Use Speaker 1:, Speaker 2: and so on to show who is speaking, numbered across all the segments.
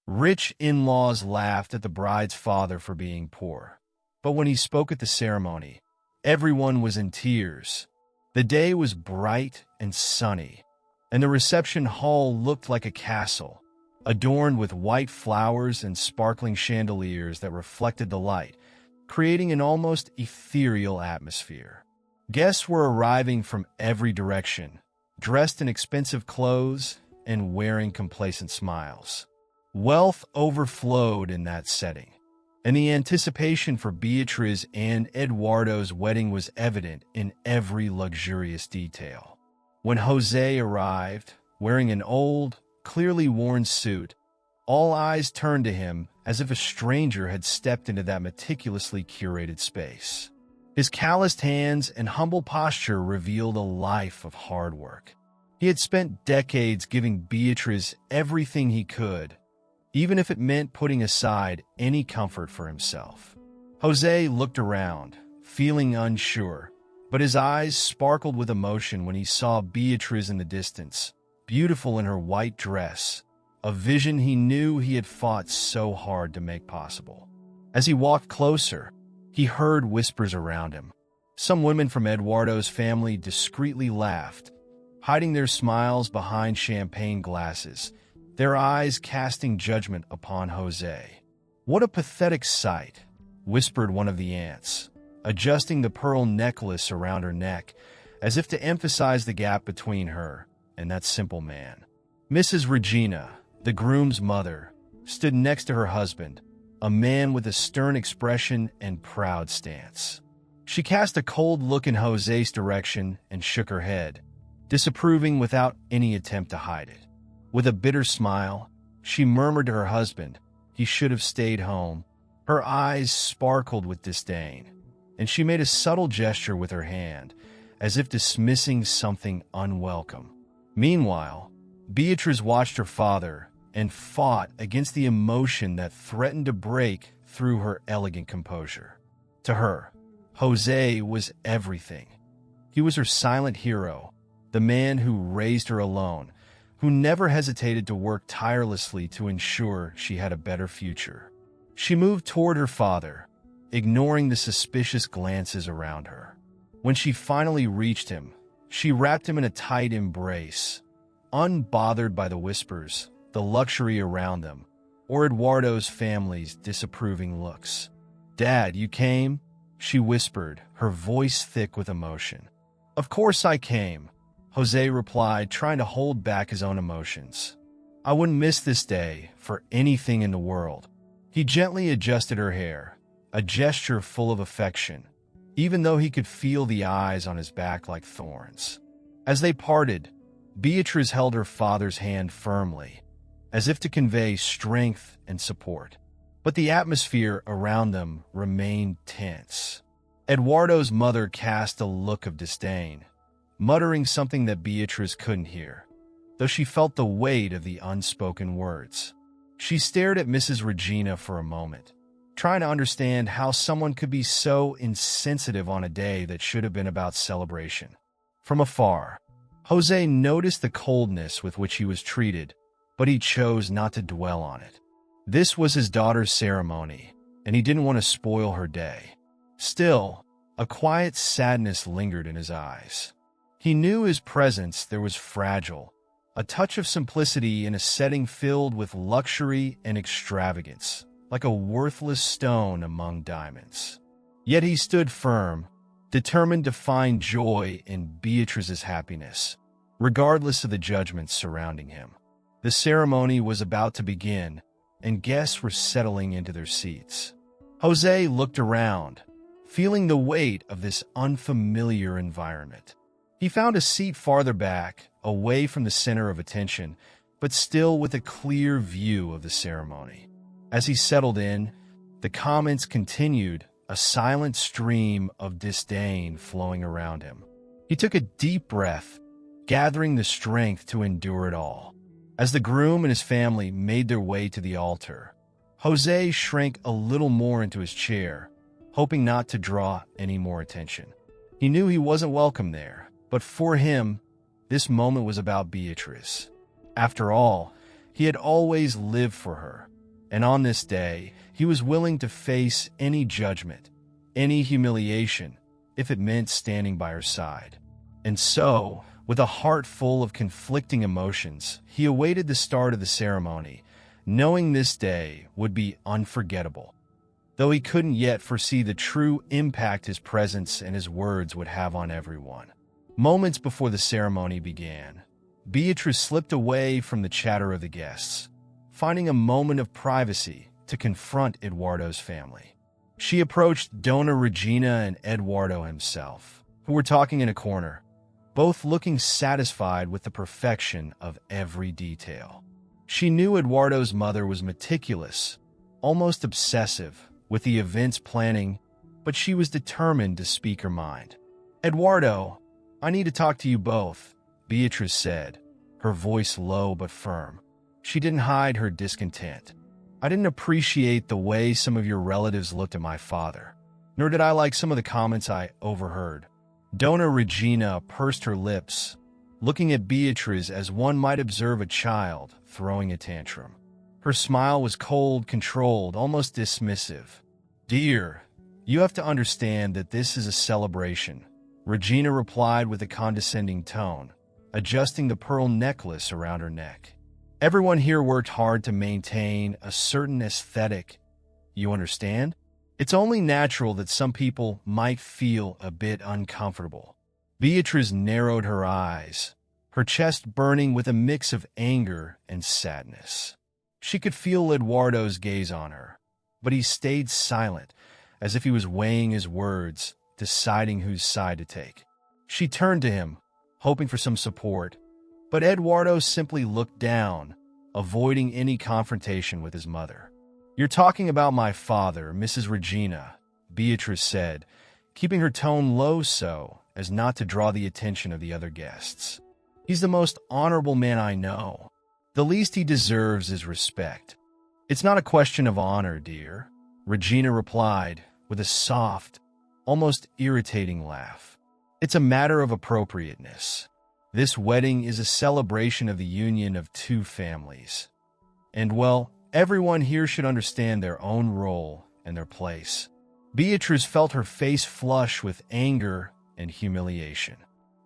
Speaker 1: Rich in-laws laughed at the bride's father for being poor. But when he spoke at the ceremony, everyone was in tears. The day was bright and sunny, and the reception hall looked like a castle, adorned with white flowers and sparkling chandeliers that reflected the light, creating an almost ethereal atmosphere. Guests were arriving from every direction, dressed in expensive clothes and wearing complacent smiles. Wealth overflowed in that setting, and the anticipation for Beatriz and Eduardo's wedding was evident in every luxurious detail. When Jose arrived, wearing an old, clearly worn suit, all eyes turned to him as if a stranger had stepped into that meticulously curated space. His calloused hands and humble posture revealed a life of hard work. He had spent decades giving Beatriz everything he could, even if it meant putting aside any comfort for himself. Jose looked around, feeling unsure, but his eyes sparkled with emotion when he saw Beatriz in the distance, beautiful in her white dress, a vision he knew he had fought so hard to make possible. As he walked closer, he heard whispers around him. Some women from Eduardo's family discreetly laughed, hiding their smiles behind champagne glasses, their eyes casting judgment upon Jose. "What a pathetic sight," whispered one of the aunts, adjusting the pearl necklace around her neck, as if to emphasize the gap between her and that simple man. Mrs. Regina, the groom's mother, stood next to her husband, a man with a stern expression and proud stance. She cast a cold look in Jose's direction and shook her head, disapproving without any attempt to hide it. With a bitter smile, she murmured to her husband, "He should have stayed home." Her eyes sparkled with disdain, and she made a subtle gesture with her hand, as if dismissing something unwelcome. Meanwhile, Beatriz watched her father and fought against the emotion that threatened to break through her elegant composure. To her, Jose was everything. He was her silent hero, the man who raised her alone, who never hesitated to work tirelessly to ensure she had a better future. She moved toward her father, ignoring the suspicious glances around her. When she finally reached him, she wrapped him in a tight embrace, unbothered by the whispers, the luxury around them, or Eduardo's family's disapproving looks. "Dad, you came?" she whispered, her voice thick with emotion. "Of course I came," Jose replied, trying to hold back his own emotions. "I wouldn't miss this day for anything in the world." He gently adjusted her hair, a gesture full of affection, even though he could feel the eyes on his back like thorns. As they parted, Beatriz held her father's hand firmly, as if to convey strength and support. But the atmosphere around them remained tense. Eduardo's mother cast a look of disdain, muttering something that Beatriz couldn't hear, though she felt the weight of the unspoken words. She stared at Mrs. Regina for a moment, trying to understand how someone could be so insensitive on a day that should have been about celebration. From afar, Jose noticed the coldness with which he was treated, but he chose not to dwell on it. This was his daughter's ceremony, and he didn't want to spoil her day. Still, a quiet sadness lingered in his eyes. He knew his presence there was fragile, a touch of simplicity in a setting filled with luxury and extravagance, like a worthless stone among diamonds. Yet he stood firm, determined to find joy in Beatriz's happiness, regardless of the judgments surrounding him. The ceremony was about to begin, and guests were settling into their seats. Jose looked around, feeling the weight of this unfamiliar environment. He found a seat farther back, away from the center of attention, but still with a clear view of the ceremony. As he settled in, the comments continued, a silent stream of disdain flowing around him. He took a deep breath, gathering the strength to endure it all. As the groom and his family made their way to the altar, Jose shrank a little more into his chair, hoping not to draw any more attention. He knew he wasn't welcome there, but for him, this moment was about Beatriz. After all, he had always lived for her, And on this day, he was willing to face any judgment, any humiliation, if it meant standing by her side. And so, with a heart full of conflicting emotions, he awaited the start of the ceremony, knowing this day would be unforgettable. Though he couldn't yet foresee the true impact his presence and his words would have on everyone. Moments before the ceremony began, Beatrice slipped away from the chatter of the guests, finding a moment of privacy to confront Eduardo's family. She approached Donna Regina and Eduardo himself, who were talking in a corner, both looking satisfied with the perfection of every detail. She knew Eduardo's mother was meticulous, almost obsessive, with the event's planning, but she was determined to speak her mind. "Eduardo, I need to talk to you both," Beatrice said, her voice low but firm. She didn't hide her discontent. "I didn't appreciate the way some of your relatives looked at my father, nor did I like some of the comments I overheard." Donna Regina pursed her lips, looking at Beatrice as one might observe a child throwing a tantrum. Her smile was cold, controlled, almost dismissive. "Dear, you have to understand that this is a celebration," Regina replied with a condescending tone, adjusting the pearl necklace around her neck. "Everyone here worked hard to maintain a certain aesthetic. You understand? It's only natural that some people might feel a bit uncomfortable." Beatrice narrowed her eyes, her chest burning with a mix of anger and sadness. She could feel Eduardo's gaze on her, but he stayed silent, as if he was weighing his words, deciding whose side to take. She turned to him, hoping for some support, but Eduardo simply looked down, avoiding any confrontation with his mother. "You're talking about my father, Mrs. Regina," Beatrice said, keeping her tone low so as not to draw the attention of the other guests. "He's the most honorable man I know. The least he deserves is respect." "It's not a question of honor, dear," Regina replied with a soft, almost irritating laugh. "It's a matter of appropriateness. This wedding is a celebration of the union of two families. And, well, everyone here should understand their own role and their place." Beatrice felt her face flush with anger and humiliation.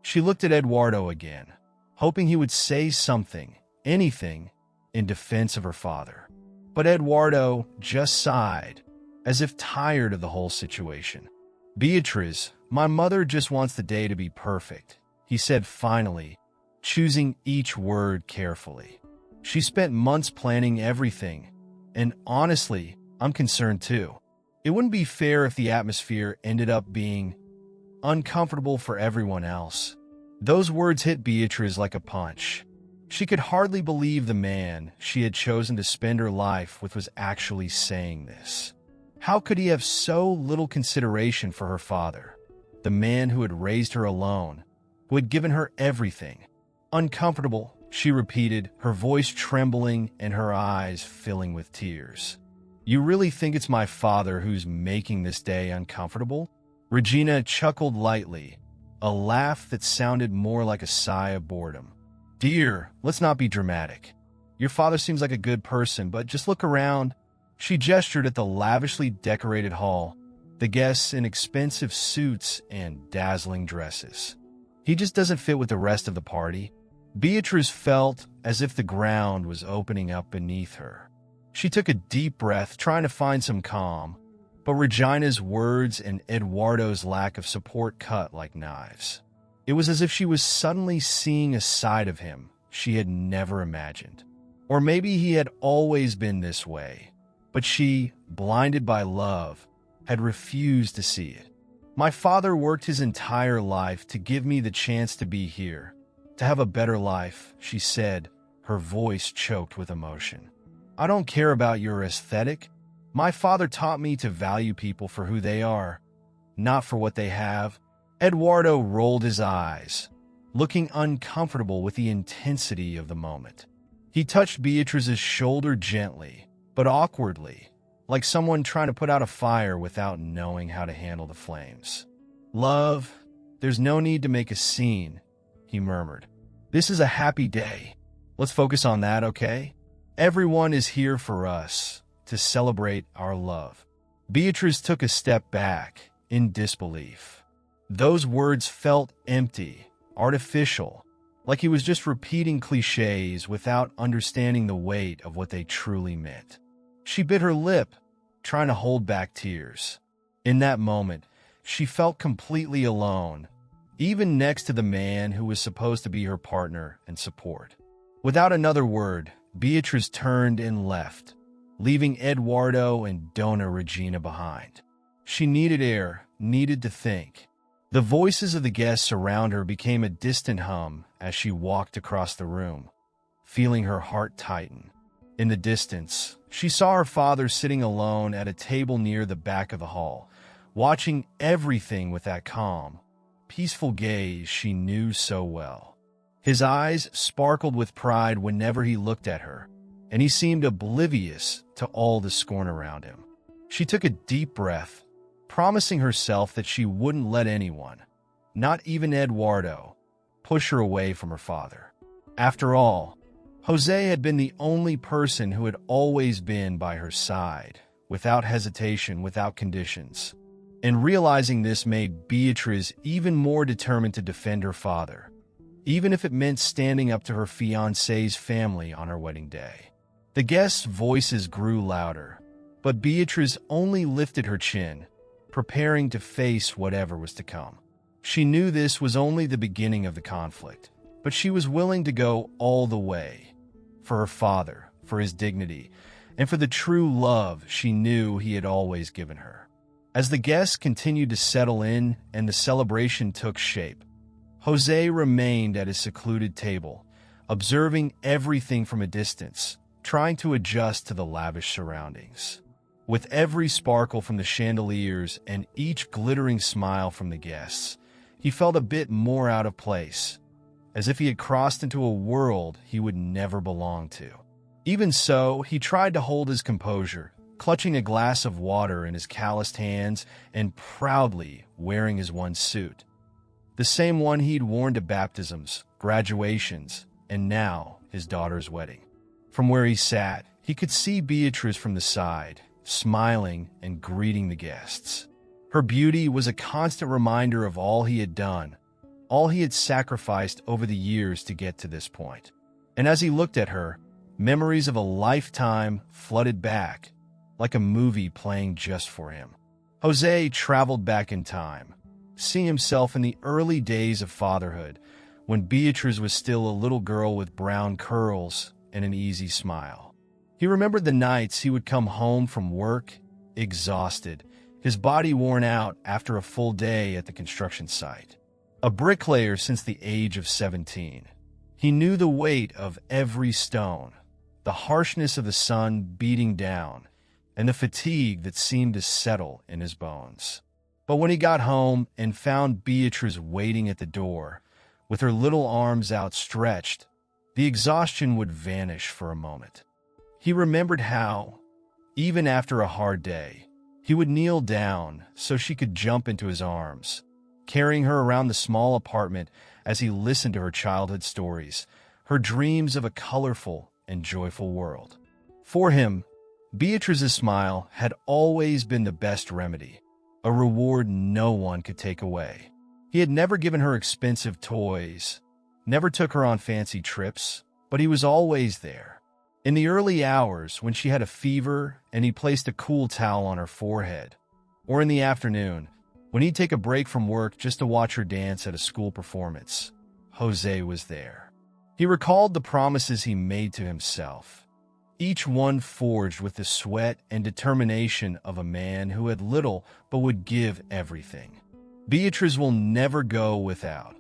Speaker 1: She looked at Eduardo again, hoping he would say something, anything, in defense of her father. But Eduardo just sighed, as if tired of the whole situation. "Beatrice, my mother just wants the day to be perfect," he said finally, choosing each word carefully. "She spent months planning everything, and honestly, I'm concerned too. It wouldn't be fair if the atmosphere ended up being uncomfortable for everyone else." Those words hit Beatrice like a punch. She could hardly believe the man she had chosen to spend her life with was actually saying this. How could he have so little consideration for her father, the man who had raised her alone, who had given her everything? "Uncomfortable," she repeated, her voice trembling and her eyes filling with tears. "You really think it's my father who's making this day uncomfortable?" Regina chuckled lightly, a laugh that sounded more like a sigh of boredom. "Dear, let's not be dramatic. Your father seems like a good person, but just look around." She gestured at the lavishly decorated hall, the guests in expensive suits and dazzling dresses. "He just doesn't fit with the rest of the party." Beatrice felt as if the ground was opening up beneath her. She took a deep breath, trying to find some calm, but Regina's words and Eduardo's lack of support cut like knives. It was as if she was suddenly seeing a side of him she had never imagined. Or maybe he had always been this way, but she, blinded by love, had refused to see it. "My father worked his entire life to give me the chance to be here, to have a better life," she said, her voice choked with emotion. "I don't care about your aesthetic. My father taught me to value people for who they are, not for what they have." Eduardo rolled his eyes, looking uncomfortable with the intensity of the moment. He touched Beatrice's shoulder gently, but awkwardly, like someone trying to put out a fire without knowing how to handle the flames. "Love, there's no need to make a scene," he murmured. "This is a happy day. Let's focus on that, okay? Everyone is here for us, to celebrate our love." Beatrice took a step back, in disbelief. Those words felt empty, artificial, like he was just repeating cliches without understanding the weight of what they truly meant. She bit her lip, trying to hold back tears. In that moment, she felt completely alone, even next to the man who was supposed to be her partner and support. Without another word, Beatrice turned and left, leaving Eduardo and Donna Regina behind. She needed air, needed to think. The voices of the guests around her became a distant hum as she walked across the room, feeling her heart tighten. In the distance, she saw her father sitting alone at a table near the back of the hall, watching everything with that calm, peaceful gaze she knew so well. His eyes sparkled with pride whenever he looked at her, and he seemed oblivious to all the scorn around him. She took a deep breath, promising herself that she wouldn't let anyone, not even Eduardo, push her away from her father. After all, Jose had been the only person who had always been by her side, without hesitation, without conditions. And realizing this made Beatrice even more determined to defend her father, even if it meant standing up to her fiancé's family on her wedding day. The guests' voices grew louder, but Beatrice only lifted her chin, preparing to face whatever was to come. She knew this was only the beginning of the conflict, but she was willing to go all the way, for her father, for his dignity, and for the true love she knew he had always given her. As the guests continued to settle in and the celebration took shape, Jose remained at his secluded table, observing everything from a distance, trying to adjust to the lavish surroundings. With every sparkle from the chandeliers and each glittering smile from the guests, he felt a bit more out of place, as if he had crossed into a world he would never belong to. Even so, he tried to hold his composure, clutching a glass of water in his calloused hands and proudly wearing his one suit, the same one he'd worn to baptisms, graduations, and now his daughter's wedding. From where he sat, he could see Beatrice from the side, smiling and greeting the guests. Her beauty was a constant reminder of all he had done, all he had sacrificed over the years to get to this point. And as he looked at her, memories of a lifetime flooded back, like a movie playing just for him. Jose traveled back in time, seeing himself in the early days of fatherhood, when Beatrice was still a little girl with brown curls and an easy smile. He remembered the nights he would come home from work, exhausted, his body worn out after a full day at the construction site. A bricklayer since the age of 17, he knew the weight of every stone, the harshness of the sun beating down, and the fatigue that seemed to settle in his bones. But when he got home and found Beatrice waiting at the door, with her little arms outstretched, the exhaustion would vanish for a moment. He remembered how, even after a hard day, he would kneel down so she could jump into his arms, carrying her around the small apartment as he listened to her childhood stories, her dreams of a colorful and joyful world. For him, Beatrice's smile had always been the best remedy, a reward no one could take away. He had never given her expensive toys, never took her on fancy trips, but he was always there. In the early hours when she had a fever and he placed a cool towel on her forehead, or in the afternoon when he'd take a break from work just to watch her dance at a school performance, Jose was there. He recalled the promises he made to himself, each one forged with the sweat and determination of a man who had little but would give everything. Beatrice will never go without,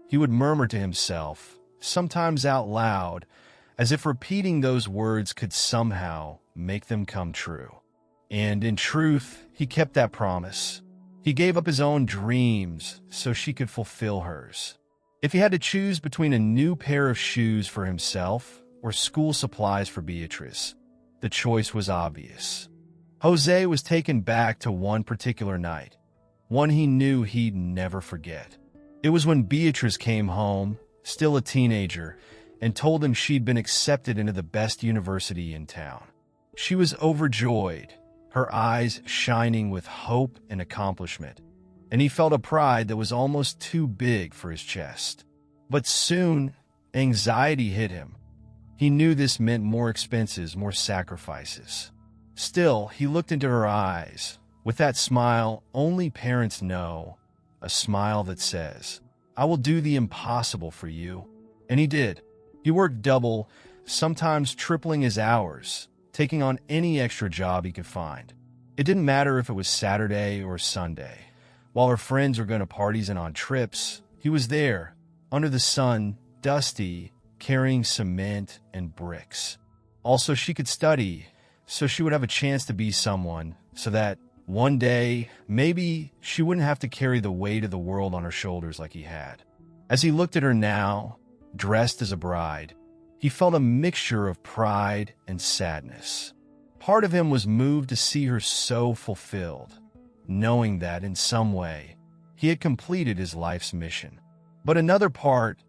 Speaker 1: he would murmur to himself, sometimes out loud, as if repeating those words could somehow make them come true. And in truth, he kept that promise. He gave up his own dreams so she could fulfill hers. If he had to choose between a new pair of shoes for himself or school supplies for Beatrice, the choice was obvious. Jose was taken back to one particular night, one he knew he'd never forget. It was when Beatrice came home, still a teenager, and told him she'd been accepted into the best university in town. She was overjoyed, her eyes shining with hope and accomplishment, and he felt a pride that was almost too big for his chest. But soon, anxiety hit him. He knew this meant more expenses, more sacrifices. Still, he looked into her eyes, with that smile only parents know, a smile that says, "I will do the impossible for you." And he did. He worked double, sometimes tripling his hours, taking on any extra job he could find. It didn't matter if it was Saturday or Sunday. While her friends were going to parties and on trips, he was there, under the sun, dusty, carrying cement and bricks. Also, she could study, so she would have a chance to be someone, so that one day, maybe she wouldn't have to carry the weight of the world on her shoulders like he had. As he looked at her now, dressed as a bride, he felt a mixture of pride and sadness. Part of him was moved to see her so fulfilled, knowing that in some way he had completed his life's mission. But another part,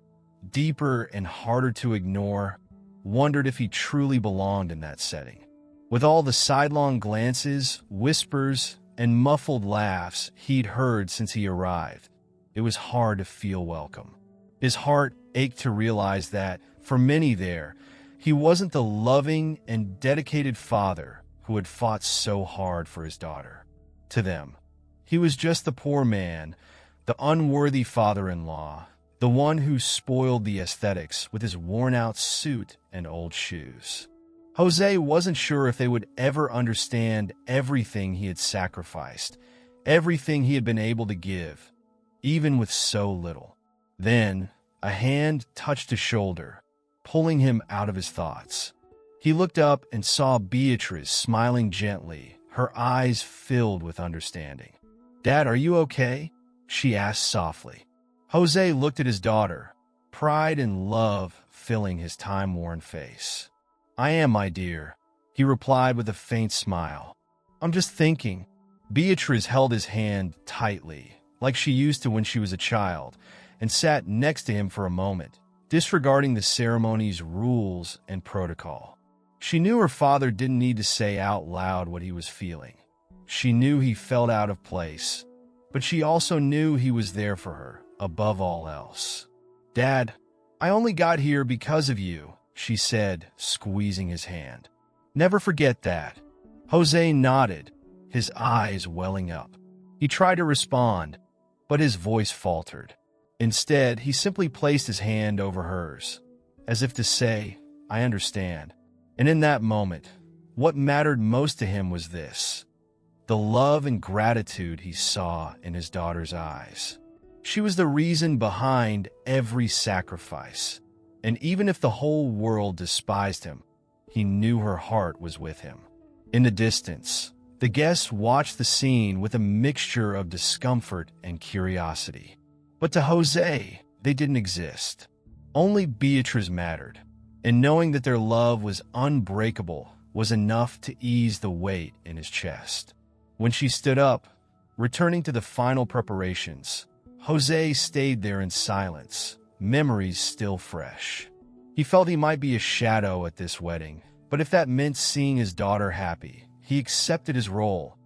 Speaker 1: deeper and harder to ignore, wondered if he truly belonged in that setting. With all the sidelong glances, whispers, and muffled laughs he'd heard since he arrived, it was hard to feel welcome. His heart ached to realize that, for many there, he wasn't the loving and dedicated father who had fought so hard for his daughter. To them, he was just the poor man, the unworthy father-in-law, the one who spoiled the aesthetics with his worn-out suit and old shoes. Jose wasn't sure if they would ever understand everything he had sacrificed, everything he had been able to give, even with so little. Then, a hand touched his shoulder, pulling him out of his thoughts. He looked up and saw Beatrice smiling gently, her eyes filled with understanding. "Dad, are you okay?" she asked softly. Jose looked at his daughter, pride and love filling his time-worn face. "I am, my dear," he replied with a faint smile. "I'm just thinking." Beatrice held his hand tightly, like she used to when she was a child, and sat next to him for a moment, disregarding the ceremony's rules and protocol. She knew her father didn't need to say out loud what he was feeling. She knew he felt out of place, but she also knew he was there for her, above all else. "Dad, I only got here because of you," she said, squeezing his hand. "Never forget that." Jose nodded, his eyes welling up. He tried to respond, but his voice faltered. Instead, he simply placed his hand over hers, as if to say, "I understand." And in that moment, what mattered most to him was this: the love and gratitude he saw in his daughter's eyes. She was the reason behind every sacrifice, and even if the whole world despised him, he knew her heart was with him. In the distance, the guests watched the scene with a mixture of discomfort and curiosity. But to Jose, they didn't exist. Only Beatrice mattered, and knowing that their love was unbreakable was enough to ease the weight in his chest. When she stood up, returning to the final preparations, Jose stayed there in silence, memories still fresh. He felt he might be a shadow at this wedding, but if that meant seeing his daughter happy, he accepted his role,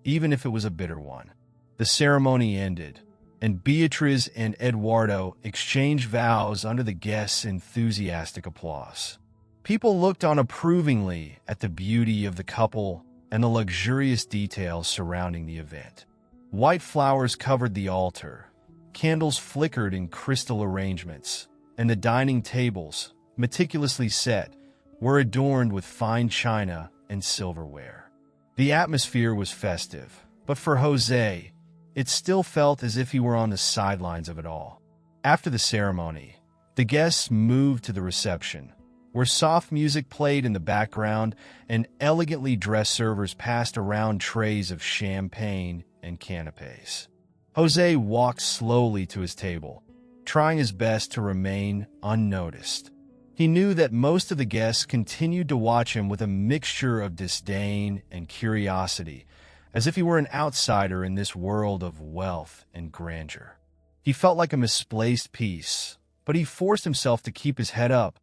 Speaker 1: even if it was a bitter one. The ceremony ended, and Beatriz and Eduardo exchanged vows under the guests' enthusiastic applause. People looked on approvingly at the beauty of the couple and the luxurious details surrounding the event. White flowers covered the altar, candles flickered in crystal arrangements, and the dining tables, meticulously set, were adorned with fine china and silverware. The atmosphere was festive, but for Jose, it still felt as if he were on the sidelines of it all. After the ceremony, the guests moved to the reception, where soft music played in the background and elegantly dressed servers passed around trays of champagne and canapes. Jose walked slowly to his table, trying his best to remain unnoticed. He knew that most of the guests continued to watch him with a mixture of disdain and curiosity, as if he were an outsider in this world of wealth and grandeur. He felt like a misplaced piece, but he forced himself to keep his head up.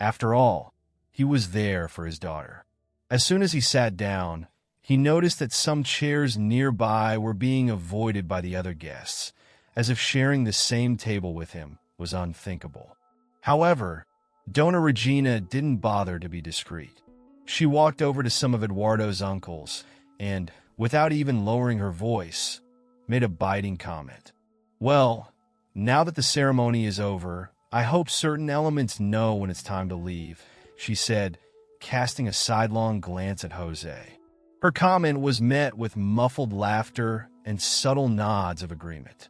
Speaker 1: After all, he was there for his daughter. As soon as he sat down, he noticed that some chairs nearby were being avoided by the other guests, as if sharing the same table with him was unthinkable. However, Donna Regina didn't bother to be discreet. She walked over to some of Eduardo's uncles and, without even lowering her voice, made a biting comment. "Well, now that the ceremony is over, I hope certain elements know when it's time to leave," she said, casting a sidelong glance at Jose. Her comment was met with muffled laughter and subtle nods of agreement.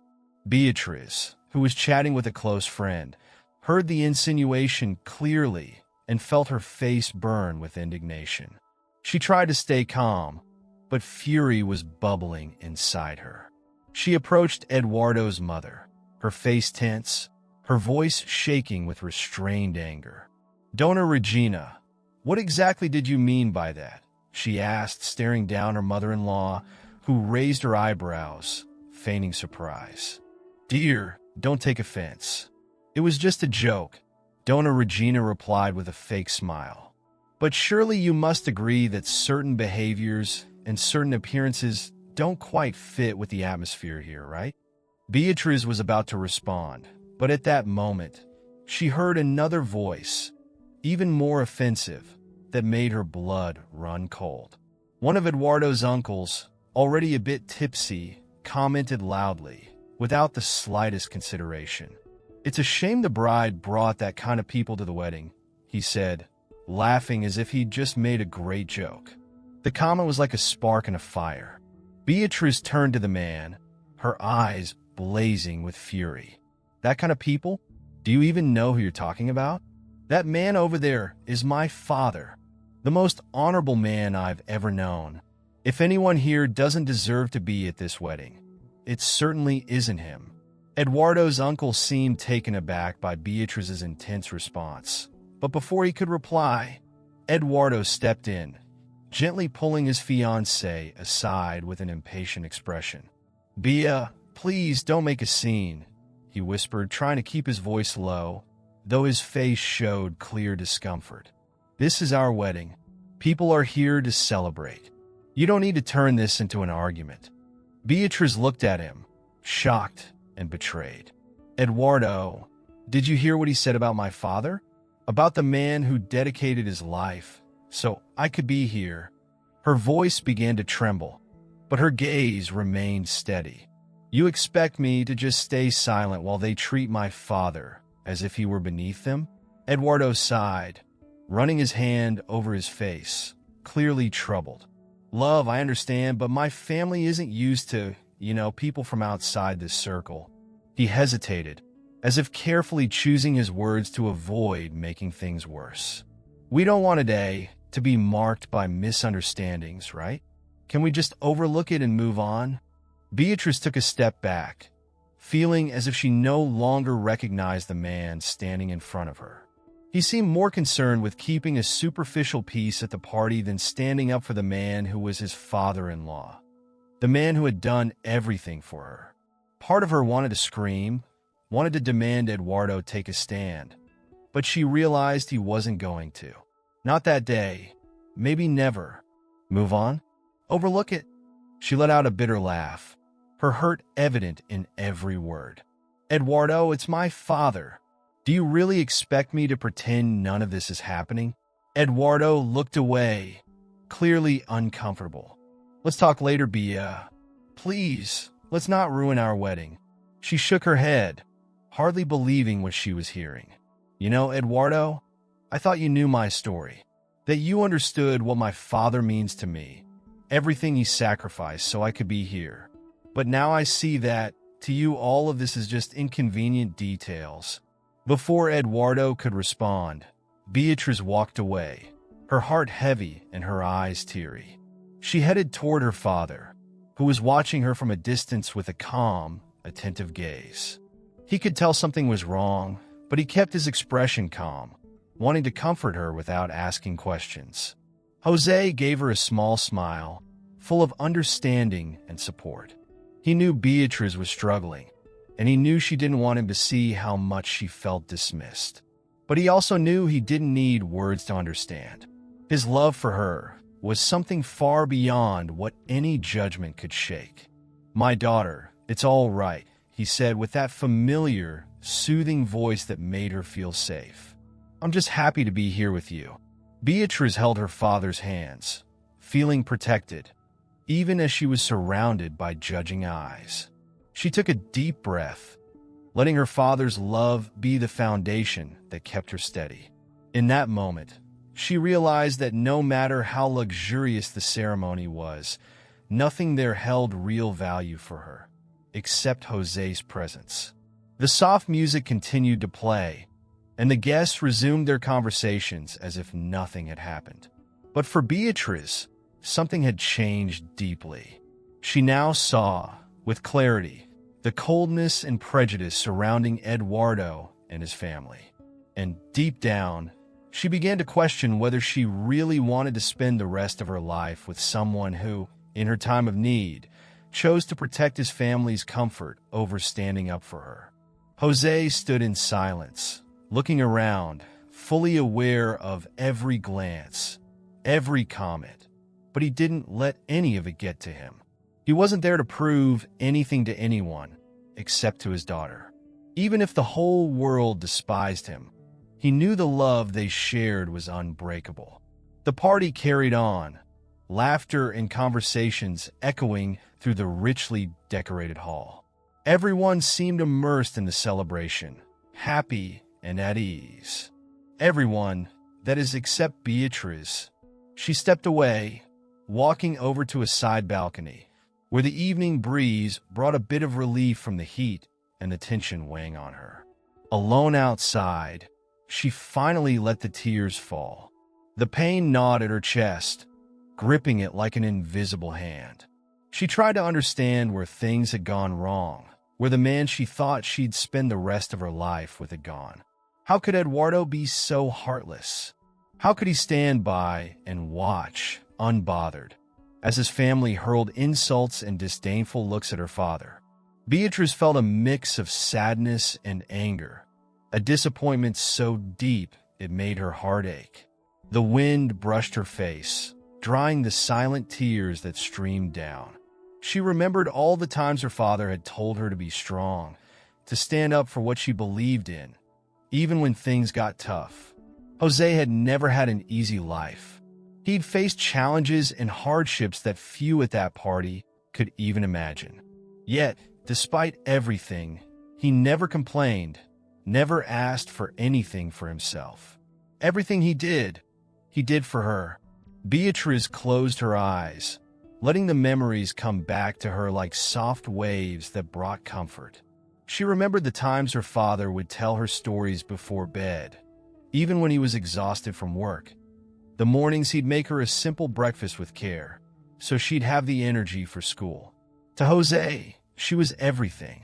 Speaker 1: Beatriz, who was chatting with a close friend, heard the insinuation clearly and felt her face burn with indignation. She tried to stay calm, but fury was bubbling inside her. She approached Eduardo's mother, her face tense, her voice shaking with restrained anger. "Donna Regina, what exactly did you mean by that?" she asked, staring down her mother-in-law, who raised her eyebrows, feigning surprise. "Dear, don't take offense. It was just a joke," Donna Regina replied with a fake smile. "But surely you must agree that certain behaviors and certain appearances don't quite fit with the atmosphere here, right?" Beatriz was about to respond, but at that moment, she heard another voice, even more offensive, that made her blood run cold. One of Eduardo's uncles, already a bit tipsy, commented loudly, without the slightest consideration. "It's a shame the bride brought that kind of people to the wedding," he said, laughing as if he'd just made a great joke. The comment was like a spark in a fire. Beatrice turned to the man, her eyes blazing with fury. "That kind of people? Do you even know who you're talking about? That man over there is my father, the most honorable man I've ever known. If anyone here doesn't deserve to be at this wedding, it certainly isn't him." Eduardo's uncle seemed taken aback by Beatrice's intense response, but before he could reply, Eduardo stepped in, gently pulling his fiancée aside with an impatient expression. "Bea, please don't make a scene," he whispered, trying to keep his voice low, though his face showed clear discomfort. "This is our wedding. People are here to celebrate. You don't need to turn this into an argument." Beatrice looked at him, shocked and betrayed. "Eduardo, did you hear what he said about my father? About the man who dedicated his life so I could be here?" Her voice began to tremble, but her gaze remained steady. "You expect me to just stay silent while they treat my father as if he were beneath them?" Eduardo sighed, running his hand over his face, clearly troubled. "Love, I understand, but my family isn't used to, people from outside this circle." He hesitated, as if carefully choosing his words to avoid making things worse. "We don't want today to be marked by misunderstandings, right? Can we just overlook it and move on?" Beatrice took a step back, feeling as if she no longer recognized the man standing in front of her. He seemed more concerned with keeping a superficial peace at the party than standing up for the man who was his father-in-law, the man who had done everything for her. Part of her wanted to scream, wanted to demand Eduardo take a stand, but she realized he wasn't going to. Not that day, maybe never. Move on? Overlook it? She let out a bitter laugh, her hurt evident in every word. "Eduardo, it's my father. Do you really expect me to pretend none of this is happening?" Eduardo looked away, clearly uncomfortable. "Let's talk later, Bea. Please, let's not ruin our wedding." She shook her head, hardly believing what she was hearing. "Eduardo, I thought you knew my story, that you understood what my father means to me, everything he sacrificed so I could be here. But now I see that, to you, all of this is just inconvenient details." Before Eduardo could respond, Beatrice walked away, her heart heavy and her eyes teary. She headed toward her father, who was watching her from a distance with a calm, attentive gaze. He could tell something was wrong, but he kept his expression calm, wanting to comfort her without asking questions. Jose gave her a small smile, full of understanding and support. He knew Beatrice was struggling, and he knew she didn't want him to see how much she felt dismissed. But he also knew he didn't need words to understand. His love for her, was something far beyond what any judgment could shake. "My daughter, it's all right," he said with that familiar, soothing voice that made her feel safe. "I'm just happy to be here with you." Beatrice held her father's hands, feeling protected, even as she was surrounded by judging eyes. She took a deep breath, letting her father's love be the foundation that kept her steady. In that moment, she realized that no matter how luxurious the ceremony was, nothing there held real value for her, except Jose's presence. The soft music continued to play, and the guests resumed their conversations as if nothing had happened. But for Beatrice, something had changed deeply. She now saw, with clarity, the coldness and prejudice surrounding Eduardo and his family. And deep down, she began to question whether she really wanted to spend the rest of her life with someone who, in her time of need, chose to protect his family's comfort over standing up for her. Jose stood in silence, looking around, fully aware of every glance, every comment, but he didn't let any of it get to him. He wasn't there to prove anything to anyone, except to his daughter. Even if the whole world despised him, he knew the love they shared was unbreakable. The party carried on, laughter and conversations echoing through the richly decorated hall. Everyone seemed immersed in the celebration, happy and at ease. Everyone, that is, except Beatrice. She stepped away, walking over to a side balcony, where the evening breeze brought a bit of relief from the heat and the tension weighing on her. Alone outside, she finally let the tears fall. The pain gnawed at her chest, gripping it like an invisible hand. She tried to understand where things had gone wrong, where the man she thought she'd spend the rest of her life with had gone. How could Eduardo be so heartless? How could he stand by and watch, unbothered, as his family hurled insults and disdainful looks at her father? Beatrice felt a mix of sadness and anger, a disappointment so deep it made her heart ache. The wind brushed her face, drying the silent tears that streamed down. She remembered all the times her father had told her to be strong, to stand up for what she believed in, even when things got tough. Jose had never had an easy life. He'd faced challenges and hardships that few at that party could even imagine. Yet, despite everything, he never complained, never asked for anything for himself. Everything he did for her. Beatrice closed her eyes, letting the memories come back to her like soft waves that brought comfort. She remembered the times her father would tell her stories before bed, even when he was exhausted from work. The mornings he'd make her a simple breakfast with care, so she'd have the energy for school. To Jose, she was everything.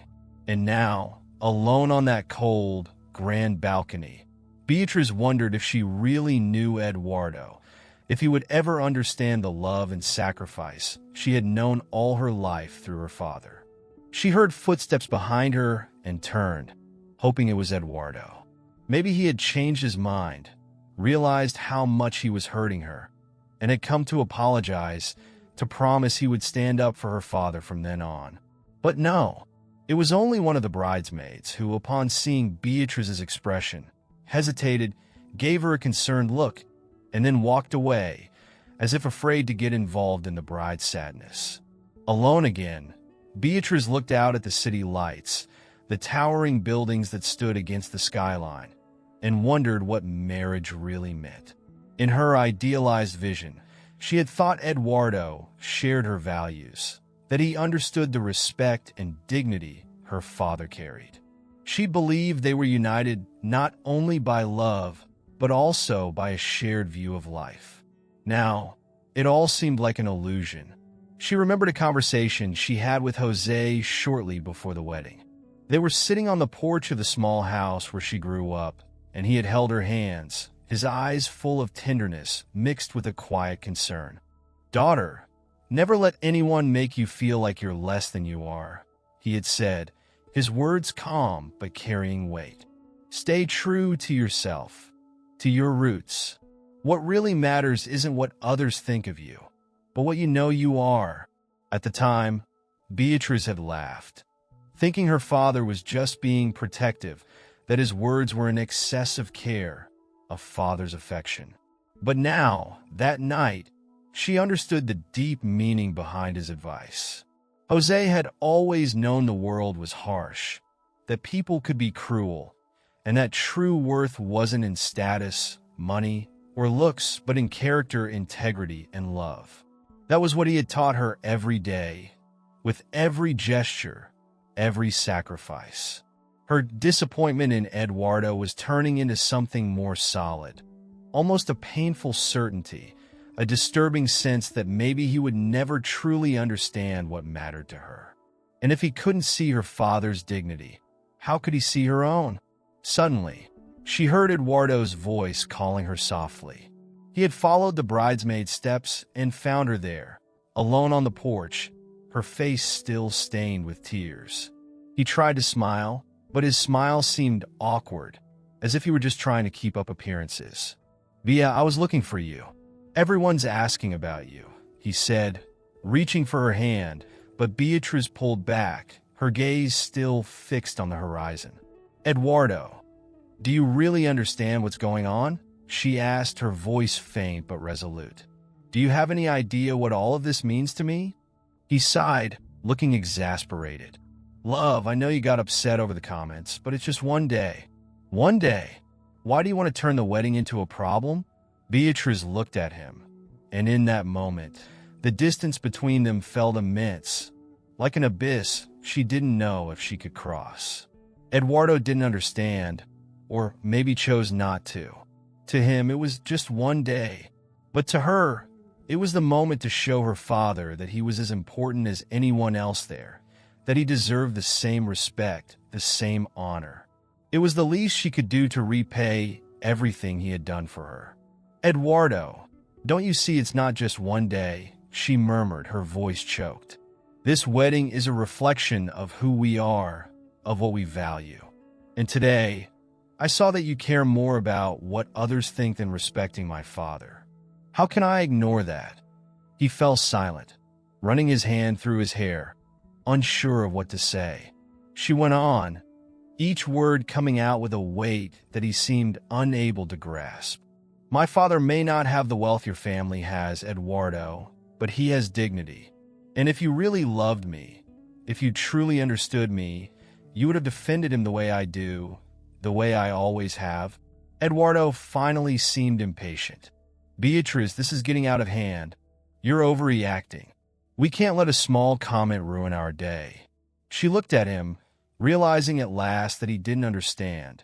Speaker 1: And now, alone on that cold, grand balcony, Beatrice wondered if she really knew Eduardo, if he would ever understand the love and sacrifice she had known all her life through her father. She heard footsteps behind her and turned, hoping it was Eduardo. Maybe he had changed his mind, realized how much he was hurting her, and had come to apologize, to promise he would stand up for her father from then on. But no, it was only one of the bridesmaids who, upon seeing Beatrice's expression, hesitated, gave her a concerned look, and then walked away, as if afraid to get involved in the bride's sadness. Alone again, Beatrice looked out at the city lights, the towering buildings that stood against the skyline, and wondered what marriage really meant. In her idealized vision, she had thought Eduardo shared her values, that he understood the respect and dignity her father carried. She believed they were united not only by love, but also by a shared view of life. Now, it all seemed like an illusion. She remembered a conversation she had with Jose shortly before the wedding. They were sitting on the porch of the small house where she grew up, and he had held her hands, his eyes full of tenderness mixed with a quiet concern. "Daughter, never let anyone make you feel like you're less than you are," he had said, his words calm but carrying weight. "Stay true to yourself, to your roots. What really matters isn't what others think of you, but what you know you are. At the time, Beatrice had laughed, thinking her father was just being protective, that his words were an excess of care, a father's affection. But now, that night, she understood the deep meaning behind his advice. Jose had always known the world was harsh, that people could be cruel, and that true worth wasn't in status, money, or looks, but in character, integrity, and love. That was what he had taught her every day, with every gesture, every sacrifice. Her disappointment in Eduardo was turning into something more solid, almost a painful certainty, a disturbing sense that maybe he would never truly understand what mattered to her. And if he couldn't see her father's dignity, how could he see her own? Suddenly, she heard Eduardo's voice calling her softly. He had followed the bridesmaid's steps and found her there, alone on the porch, her face still stained with tears. He tried to smile, but his smile seemed awkward, as if he were just trying to keep up appearances. "Via, I was looking for you. Everyone's asking about you," he said, reaching for her hand, but Beatrice pulled back, her gaze still fixed on the horizon. "Eduardo, do you really understand what's going on?" she asked, her voice faint but resolute. "Do you have any idea what all of this means to me?" He sighed, looking exasperated. "Love, I know you got upset over the comments, but it's just one day." "One day? Why do you want to turn the wedding into a problem?" Beatrice looked at him, and in that moment, the distance between them felt immense, like an abyss she didn't know if she could cross. Eduardo didn't understand, or maybe chose not to. To him, it was just one day, but to her, it was the moment to show her father that he was as important as anyone else there, that he deserved the same respect, the same honor. It was the least she could do to repay everything he had done for her. "Eduardo, don't you see it's not just one day?" she murmured, her voice choked. "This wedding is a reflection of who we are, of what we value. And today, I saw that you care more about what others think than respecting my father. How can I ignore that?" He fell silent, running his hand through his hair, unsure of what to say. She went on, each word coming out with a weight that he seemed unable to grasp. "My father may not have the wealth your family has, Eduardo, but he has dignity. And if you really loved me, if you truly understood me, you would have defended him the way I do, the way I always have." Eduardo finally seemed impatient. "Beatrice, this is getting out of hand. You're overreacting. We can't let a small comment ruin our day." She looked at him, realizing at last that he didn't understand,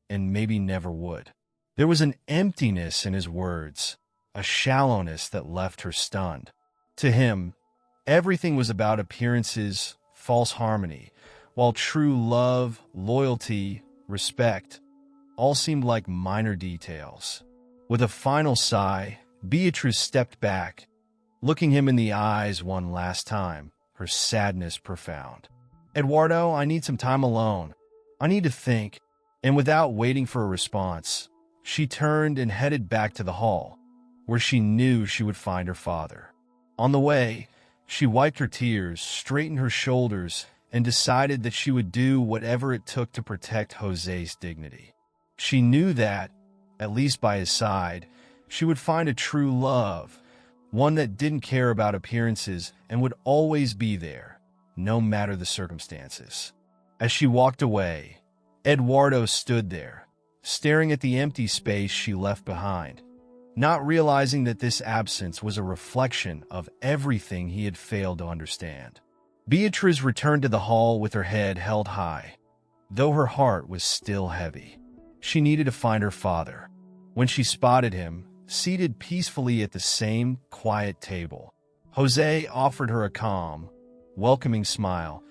Speaker 1: and maybe never would. There was an emptiness in his words, a shallowness that left her stunned. To him, everything was about appearances, false harmony, while true love, loyalty, respect, all seemed like minor details. With a final sigh, Beatrice stepped back, looking him in the eyes one last time, her sadness profound. "Eduardo, I need some time alone. I need to think." And without waiting for a response, she turned and headed back to the hall, where she knew she would find her father. On the way, she wiped her tears, straightened her shoulders, and decided that she would do whatever it took to protect Jose's dignity. She knew that, at least by his side, she would find a true love, one that didn't care about appearances and would always be there, no matter the circumstances. As she walked away, Eduardo stood there, staring at the empty space she left behind, not realizing that this absence was a reflection of everything he had failed to understand. Beatrice returned to the hall with her head held high, though her heart was still heavy. She needed to find her father. When she spotted him, seated peacefully at the same quiet table, Jose offered her a calm, welcoming smile,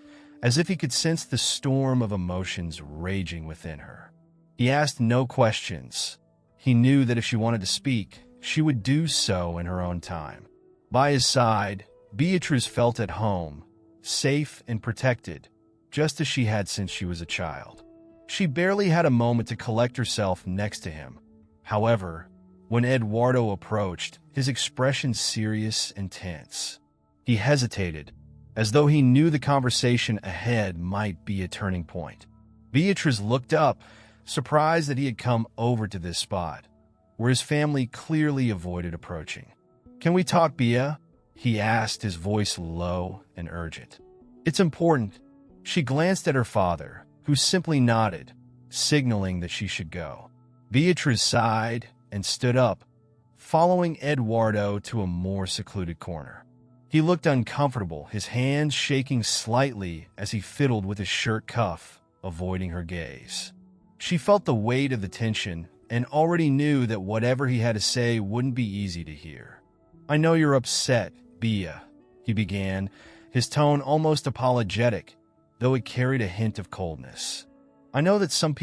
Speaker 1: as if he could sense the storm of emotions raging within her. He asked no questions. He knew that if she wanted to speak, she would do so in her own time. By his side, Beatrice felt at home, safe and protected, just as she had since she was a child. She barely had a moment to collect herself next to him. However, When Eduardo approached, his expression serious and tense. He hesitated, as though he knew the conversation ahead might be a turning point. Beatriz looked up, surprised that he had come over to this spot, where his family clearly avoided approaching. "Can we talk, Bea?" he asked, his voice low and urgent. "It's important." She glanced at her father, who simply nodded, signaling that she should go. Beatriz sighed and stood up, following Eduardo to a more secluded corner. He looked uncomfortable, his hands shaking slightly as he fiddled with his shirt cuff, avoiding her gaze. She felt the weight of the tension and already knew that whatever he had to say wouldn't be easy to hear. "I know you're upset, Bea," he began, his tone almost apologetic, though it carried a hint of coldness. "I know that some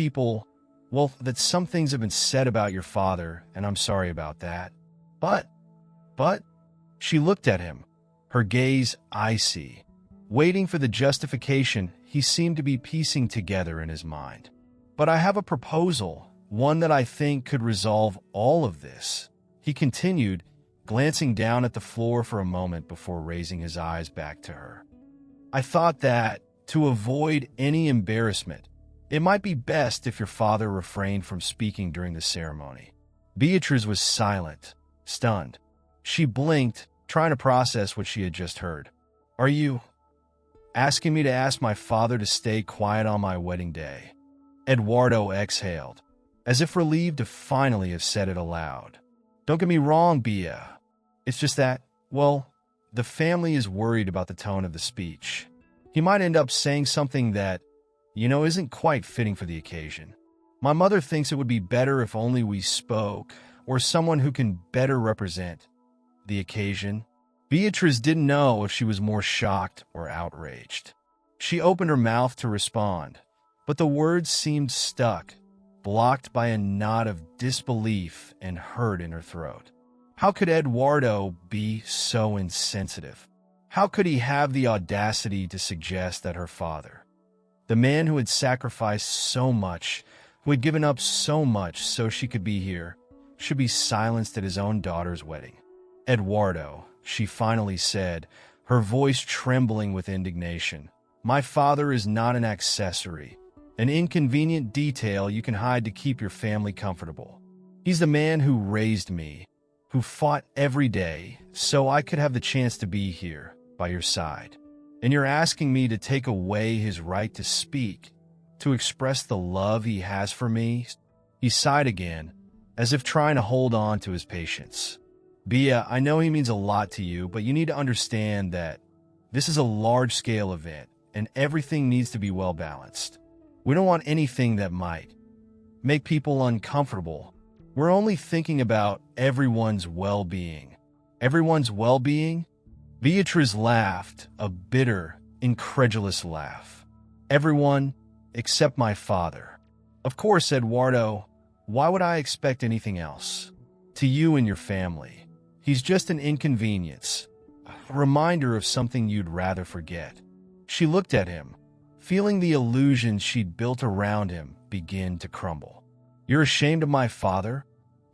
Speaker 1: things have been said about your father, and I'm sorry about that. But, she looked at him, her gaze icy, waiting for the justification he seemed to be piecing together in his mind. "But I have a proposal, one that I think could resolve all of this," he continued, glancing down at the floor for a moment before raising his eyes back to her. "I thought that, to avoid any embarrassment, it might be best if your father refrained from speaking during the ceremony." Beatriz was silent, stunned. She blinked, trying to process what she had just heard. "Are you asking me to ask my father to stay quiet on my wedding day?" Eduardo exhaled, as if relieved to finally have said it aloud. "Don't get me wrong, Bea. It's just that, the family is worried about the tone of the speech. He might end up saying something that, isn't quite fitting for the occasion. My mother thinks it would be better if only we spoke, or someone who can better represent the occasion." Beatriz didn't know if she was more shocked or outraged. She opened her mouth to respond, but the words seemed stuck, blocked by a knot of disbelief and hurt in her throat. How could Eduardo be so insensitive? How could he have the audacity to suggest that her father, the man who had sacrificed so much, who had given up so much so she could be here, should be silenced at his own daughter's wedding? "Eduardo," she finally said, her voice trembling with indignation, "my father is not an accessory, an inconvenient detail you can hide to keep your family comfortable. He's the man who raised me, who fought every day so I could have the chance to be here by your side. And you're asking me to take away his right to speak, to express the love he has for me?" He sighed again, as if trying to hold on to his patience. "Bea, I know he means a lot to you, but you need to understand that this is a large-scale event, and everything needs to be well-balanced. We don't want anything that might make people uncomfortable. We're only thinking about everyone's well-being." "Everyone's well-being?" Beatriz laughed, a bitter, incredulous laugh. "Everyone except my father. Of course, Eduardo, why would I expect anything else? To you and your family, he's just an inconvenience, a reminder of something you'd rather forget." She looked at him, feeling the illusions she'd built around him begin to crumble. "You're ashamed of my father,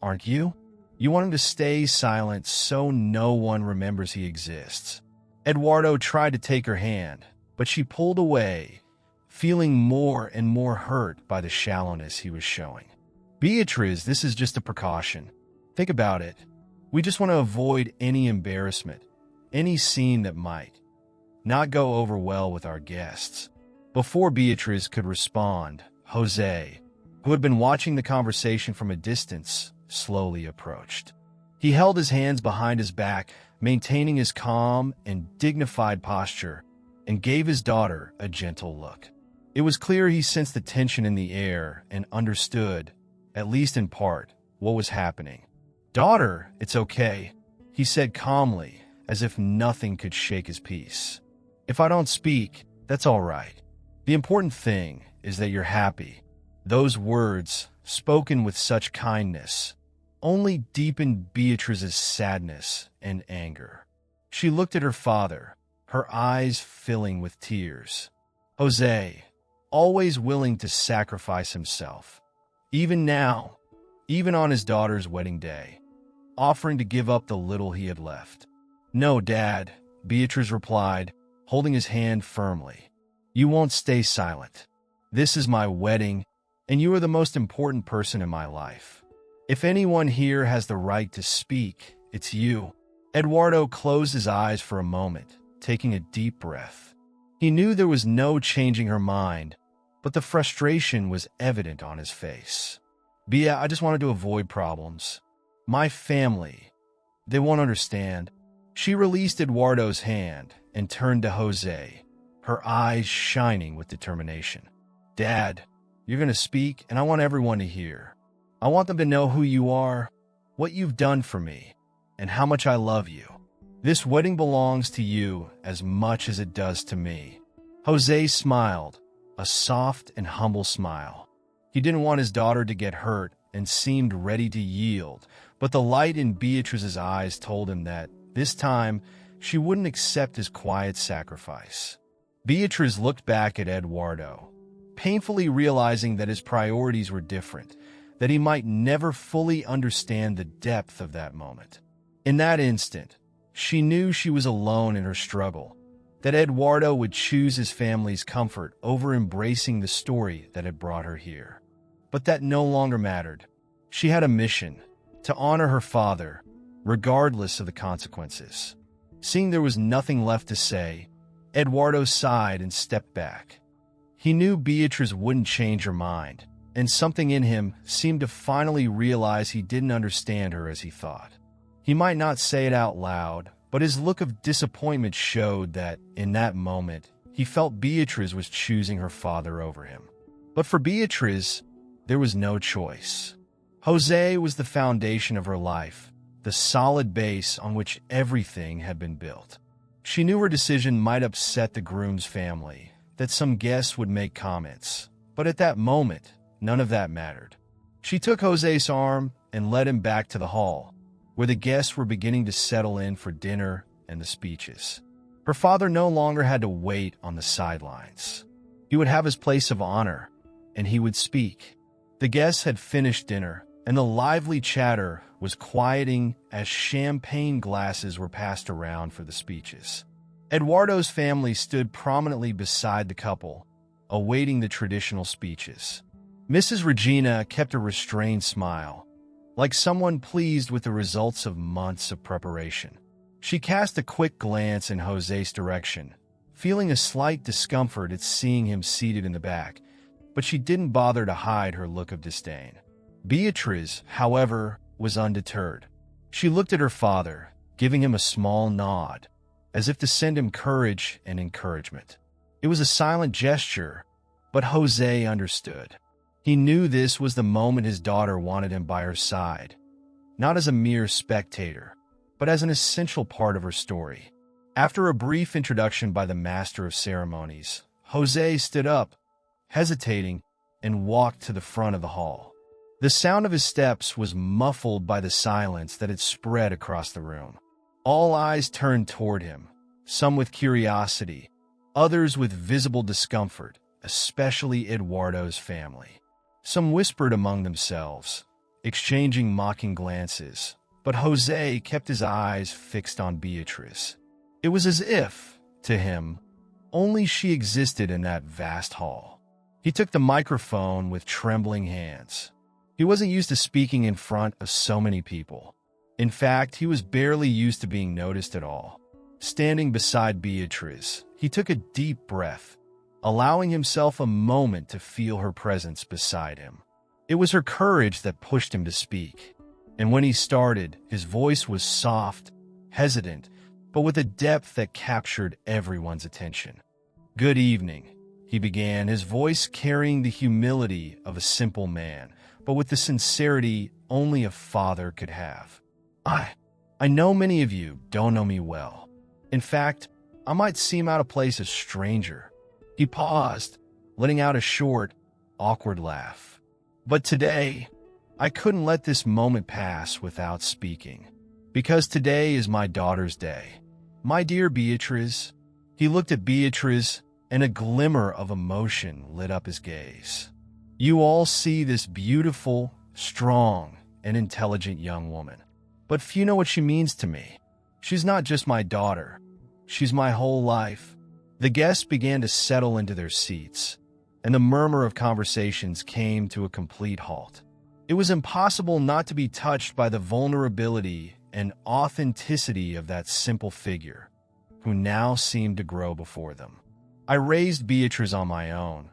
Speaker 1: aren't you? You want him to stay silent so no one remembers he exists." Eduardo tried to take her hand, but she pulled away, feeling more and more hurt by the shallowness he was showing. "Beatriz, this is just a precaution. Think about it. We just want to avoid any embarrassment, any scene that might not go over well with our guests." Before Beatriz could respond, Jose, who had been watching the conversation from a distance, slowly approached. He held his hands behind his back, maintaining his calm and dignified posture, and gave his daughter a gentle look. It was clear he sensed the tension in the air and understood, at least in part, what was happening. "Daughter, it's okay," he said calmly, as if nothing could shake his peace. "If I don't speak, that's all right. The important thing is that you're happy." Those words, spoken with such kindness, only deepened Beatriz's sadness and anger. She looked at her father, her eyes filling with tears. Jose, always willing to sacrifice himself. Even now, even on his daughter's wedding day, offering to give up the little he had left. "No, Dad," Beatrice replied, holding his hand firmly. "You won't stay silent. This is my wedding, and you are the most important person in my life. If anyone here has the right to speak, it's you." Eduardo closed his eyes for a moment, taking a deep breath. He knew there was no changing her mind, but the frustration was evident on his face. "Bia, I just wanted to avoid problems. My family, they won't understand." She released Eduardo's hand and turned to Jose, her eyes shining with determination. "Dad, you're going to speak, and I want everyone to hear. I want them to know who you are, what you've done for me, and how much I love you. This wedding belongs to you as much as it does to me." Jose smiled, a soft and humble smile. He didn't want his daughter to get hurt and seemed ready to yield, but the light in Beatrice's eyes told him that, this time, she wouldn't accept his quiet sacrifice. Beatrice looked back at Eduardo, painfully realizing that his priorities were different, that he might never fully understand the depth of that moment. In that instant, she knew she was alone in her struggle, that Eduardo would choose his family's comfort over embracing the story that had brought her here. But that no longer mattered. She had a mission, to honor her father, regardless of the consequences. Seeing there was nothing left to say, Eduardo sighed and stepped back. He knew Beatrice wouldn't change her mind, and something in him seemed to finally realize he didn't understand her as he thought. He might not say it out loud, but his look of disappointment showed that, in that moment, he felt Beatrice was choosing her father over him. But for Beatrice, there was no choice. Jose was the foundation of her life, the solid base on which everything had been built. She knew her decision might upset the groom's family, that some guests would make comments, but at that moment, none of that mattered. She took Jose's arm and led him back to the hall, where the guests were beginning to settle in for dinner and the speeches. Her father no longer had to wait on the sidelines. He would have his place of honor, and he would speak. The guests had finished dinner, and the lively chatter was quieting as champagne glasses were passed around for the speeches. Eduardo's family stood prominently beside the couple, awaiting the traditional speeches. Mrs. Regina kept a restrained smile, like someone pleased with the results of months of preparation. She cast a quick glance in Jose's direction, feeling a slight discomfort at seeing him seated in the back, but she didn't bother to hide her look of disdain. Beatrice, however, was undeterred. She looked at her father, giving him a small nod, as if to send him courage and encouragement. It was a silent gesture, but Jose understood. He knew this was the moment his daughter wanted him by her side, not as a mere spectator, but as an essential part of her story. After a brief introduction by the master of ceremonies, Jose stood up, hesitating, and walked to the front of the hall. The sound of his steps was muffled by the silence that had spread across the room. All eyes turned toward him, some with curiosity, others with visible discomfort, especially Eduardo's family. Some whispered among themselves, exchanging mocking glances, but Jose kept his eyes fixed on Beatrice. It was as if, to him, only she existed in that vast hall. He took the microphone with trembling hands. He wasn't used to speaking in front of so many people. In fact, he was barely used to being noticed at all. Standing beside Beatrice, he took a deep breath, allowing himself a moment to feel her presence beside him. It was her courage that pushed him to speak, and when he started, his voice was soft, hesitant, but with a depth that captured everyone's attention. "Good evening," he began, his voice carrying the humility of a simple man, but with the sincerity only a father could have. I know many of you don't know me well. In fact, I might seem out of place as a stranger." He paused, letting out a short, awkward laugh. "But today, I couldn't let this moment pass without speaking, because today is my daughter's day. My dear Beatrice." He looked at Beatrice, and a glimmer of emotion lit up his gaze. "You all see this beautiful, strong, and intelligent young woman. but few know what she means to me. She's not just my daughter. She's my whole life." The guests began to settle into their seats, and the murmur of conversations came to a complete halt. It was impossible not to be touched by the vulnerability and authenticity of that simple figure, who now seemed to grow before them. "I raised Beatrice on my own,"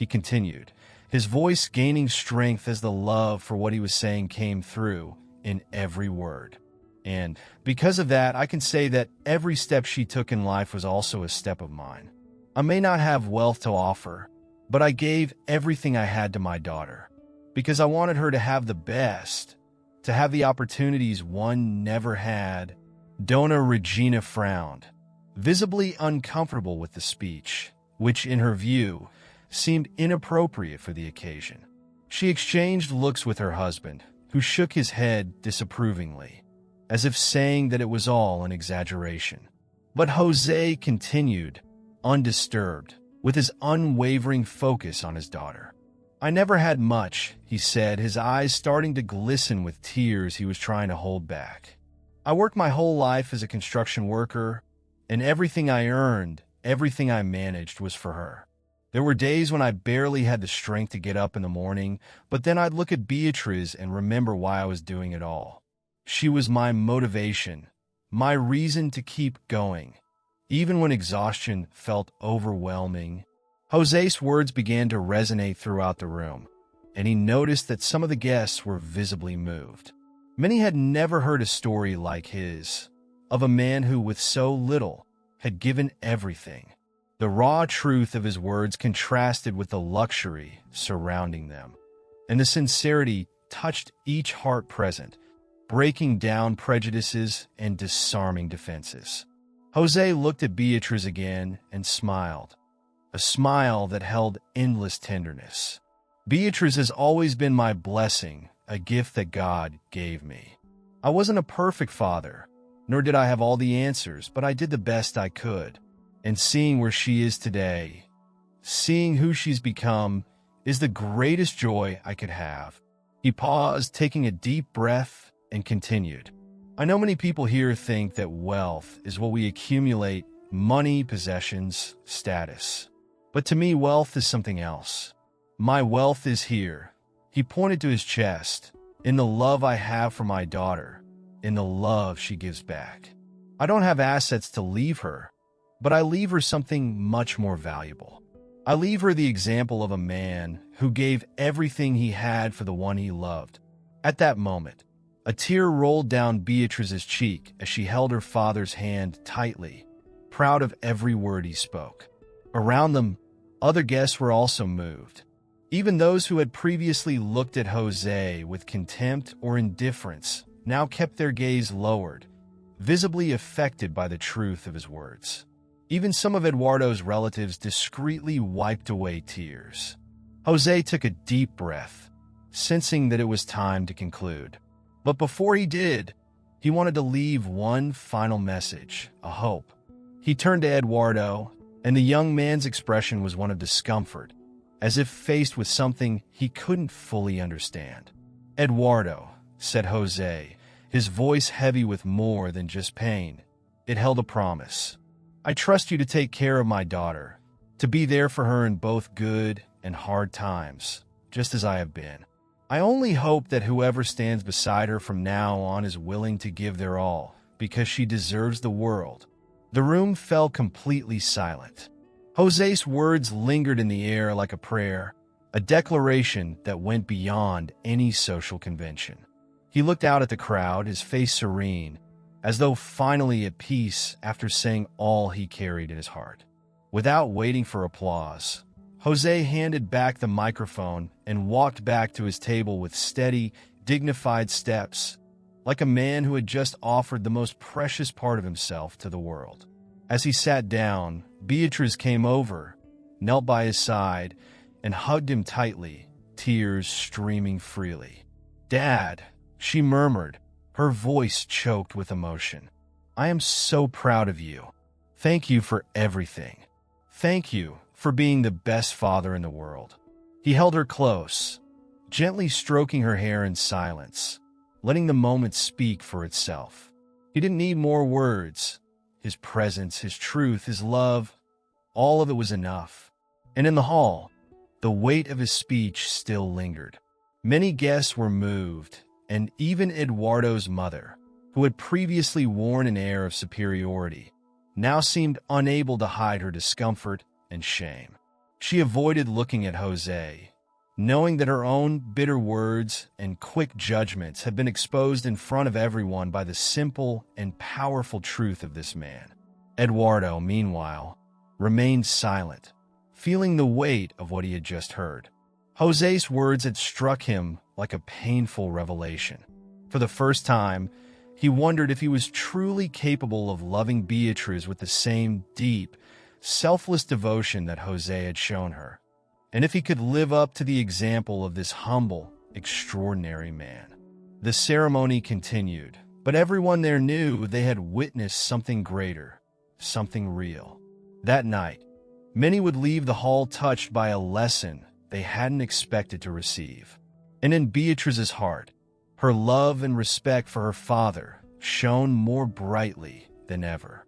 Speaker 1: he continued, his voice gaining strength as the love for what he was saying came through in every word. "And because of that, I can say that every step she took in life was also a step of mine. I may not have wealth to offer, but I gave everything I had to my daughter, because I wanted her to have the best, to have the opportunities one never had." Donna Regina frowned, visibly uncomfortable with the speech, which, in her view, seemed inappropriate for the occasion. She exchanged looks with her husband, who shook his head disapprovingly, as if saying that it was all an exaggeration. But Jose continued, undisturbed, with his unwavering focus on his daughter. "I never had much," he said, his eyes starting to glisten with tears he was trying to hold back. "I worked my whole life as a construction worker, and everything I earned, everything I managed was for her. There were days when I barely had the strength to get up in the morning, but then I'd look at Beatrice and remember why I was doing it all. She was my motivation, my reason to keep going, even when exhaustion felt overwhelming." Jose's words began to resonate throughout the room, and he noticed that some of the guests were visibly moved. Many had never heard a story like his, of a man who, with so little, had given everything. The raw truth of his words contrasted with the luxury surrounding them, and the sincerity touched each heart present, breaking down prejudices and disarming defenses. Jose looked at Beatrice again and smiled, a smile that held endless tenderness. "Beatrice has always been my blessing, a gift that God gave me. I wasn't a perfect father, nor did I have all the answers, but I did the best I could. And seeing where she is today, seeing who she's become, is the greatest joy I could have." He paused, taking a deep breath, and continued, "I know many people here think that wealth is what we accumulate: money, possessions, status. But to me, wealth is something else. My wealth is here." He pointed to his chest, "in the love I have for my daughter, in the love she gives back. I don't have assets to leave her, but I leave her something much more valuable. I leave her the example of a man who gave everything he had for the one he loved." At that moment, a tear rolled down Beatrice's cheek as she held her father's hand tightly, proud of every word he spoke. Around them, other guests were also moved. Even those who had previously looked at Jose with contempt or indifference now kept their gaze lowered, visibly affected by the truth of his words. Even some of Eduardo's relatives discreetly wiped away tears. Jose took a deep breath, sensing that it was time to conclude. But before he did, he wanted to leave one final message, a hope. He turned to Eduardo, and the young man's expression was one of discomfort, as if faced with something he couldn't fully understand. "Eduardo," said Jose, his voice heavy with more than just pain. It held a promise. "I trust you to take care of my daughter, to be there for her in both good and hard times, just as I have been. I only hope that whoever stands beside her from now on is willing to give their all, because she deserves the world." The room fell completely silent. Jose's words lingered in the air like a prayer, a declaration that went beyond any social convention. He looked out at the crowd, his face serene, as though finally at peace after saying all he carried in his heart. Without waiting for applause, Jose handed back the microphone and walked back to his table with steady, dignified steps, like a man who had just offered the most precious part of himself to the world. As he sat down, Beatrice came over, knelt by his side, and hugged him tightly, tears streaming freely. "Dad," she murmured, her voice choked with emotion. "I am so proud of you. Thank you for everything. Thank you for being the best father in the world." He held her close, gently stroking her hair in silence, letting the moment speak for itself. He didn't need more words. His presence, his truth, his love, all of it was enough. And in the hall, the weight of his speech still lingered. Many guests were moved, and even Eduardo's mother, who had previously worn an air of superiority, now seemed unable to hide her discomfort and shame. She avoided looking at Jose, knowing that her own bitter words and quick judgments had been exposed in front of everyone by the simple and powerful truth of this man. Eduardo, meanwhile, remained silent, feeling the weight of what he had just heard. Jose's words had struck him like a painful revelation. For the first time, he wondered if he was truly capable of loving Beatriz with the same deep, selfless devotion that Jose had shown her, and if he could live up to the example of this humble, extraordinary man. The ceremony continued, but everyone there knew they had witnessed something greater, something real. That night, many would leave the hall touched by a lesson they hadn't expected to receive. And in Beatriz's heart, her love and respect for her father shone more brightly than ever.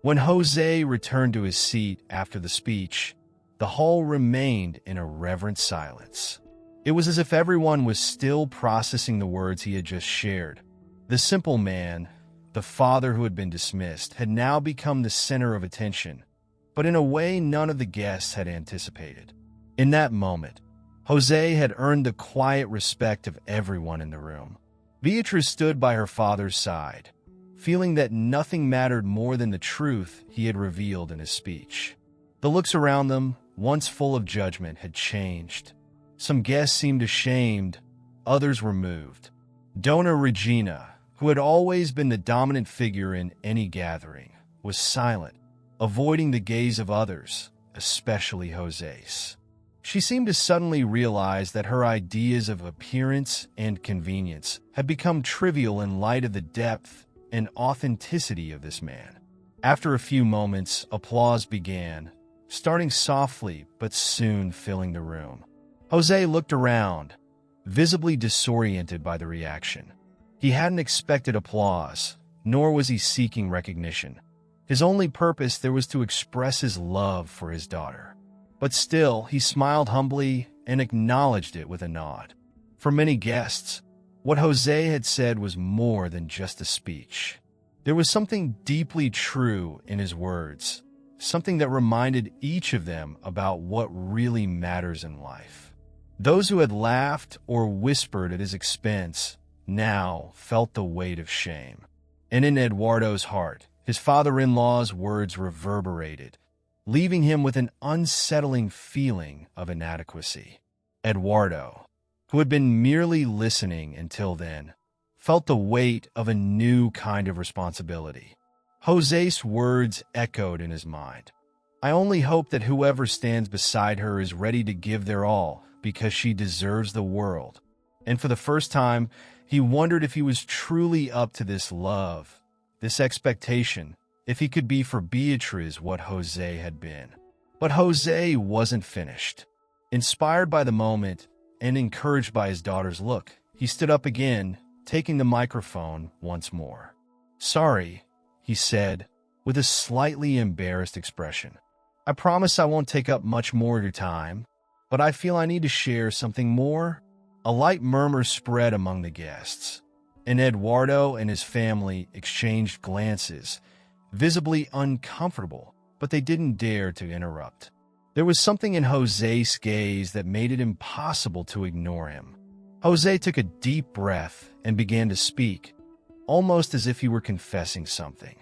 Speaker 1: When Jose returned to his seat after the speech, the hall remained in a reverent silence. It was as if everyone was still processing the words he had just shared. The simple man, the father who had been dismissed, had now become the center of attention, but in a way none of the guests had anticipated. In that moment, Jose had earned the quiet respect of everyone in the room. Beatriz stood by her father's side, feeling that nothing mattered more than the truth he had revealed in his speech. The looks around them, once full of judgment, had changed. Some guests seemed ashamed, others were moved. Dona Regina, who had always been the dominant figure in any gathering, was silent, avoiding the gaze of others, especially Jose's. She seemed to suddenly realize that her ideas of appearance and convenience had become trivial in light of the depth and authenticity of this man. After a few moments, applause began, starting softly but soon filling the room. Jose looked around, visibly disoriented by the reaction. He hadn't expected applause, nor was he seeking recognition. His only purpose there was to express his love for his daughter. But still, he smiled humbly and acknowledged it with a nod. For many guests, what Jose had said was more than just a speech. There was something deeply true in his words, something that reminded each of them about what really matters in life. Those who had laughed or whispered at his expense now felt the weight of shame. And in Eduardo's heart, his father-in-law's words reverberated, leaving him with an unsettling feeling of inadequacy. Eduardo, who had been merely listening until then, felt the weight of a new kind of responsibility. Jose's words echoed in his mind. I only hope that whoever stands beside her is ready to give their all, because she deserves the world. And for the first time, he wondered if he was truly up to this love, this expectation, if he could be for Beatriz what Jose had been. But Jose wasn't finished. Inspired by the moment and encouraged by his daughter's look, he stood up again, taking the microphone once more. Sorry, he said, with a slightly embarrassed expression. I promise I won't take up much more of your time, but I feel I need to share something more. A light murmur spread among the guests, and Eduardo and his family exchanged glances, visibly uncomfortable, but they didn't dare to interrupt. There was something in Jose's gaze that made it impossible to ignore him. Jose took a deep breath and began to speak, almost as if he were confessing something.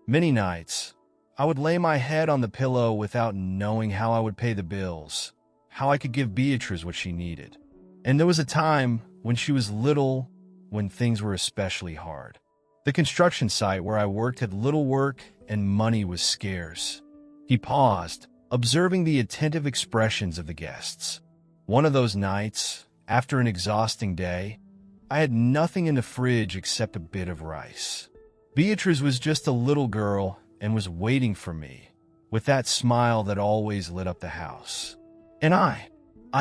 Speaker 1: Many nights, I would lay my head on the pillow without knowing how I would pay the bills, how I could give Beatriz what she needed. And there was a time when she was little, when things were especially hard. The construction site where I worked had little work and money was scarce. He paused, observing the attentive expressions of the guests. One of those nights, after an exhausting day, I had nothing in the fridge except a bit of rice. Beatriz was just a little girl and was waiting for me, with that smile that always lit up the house. And I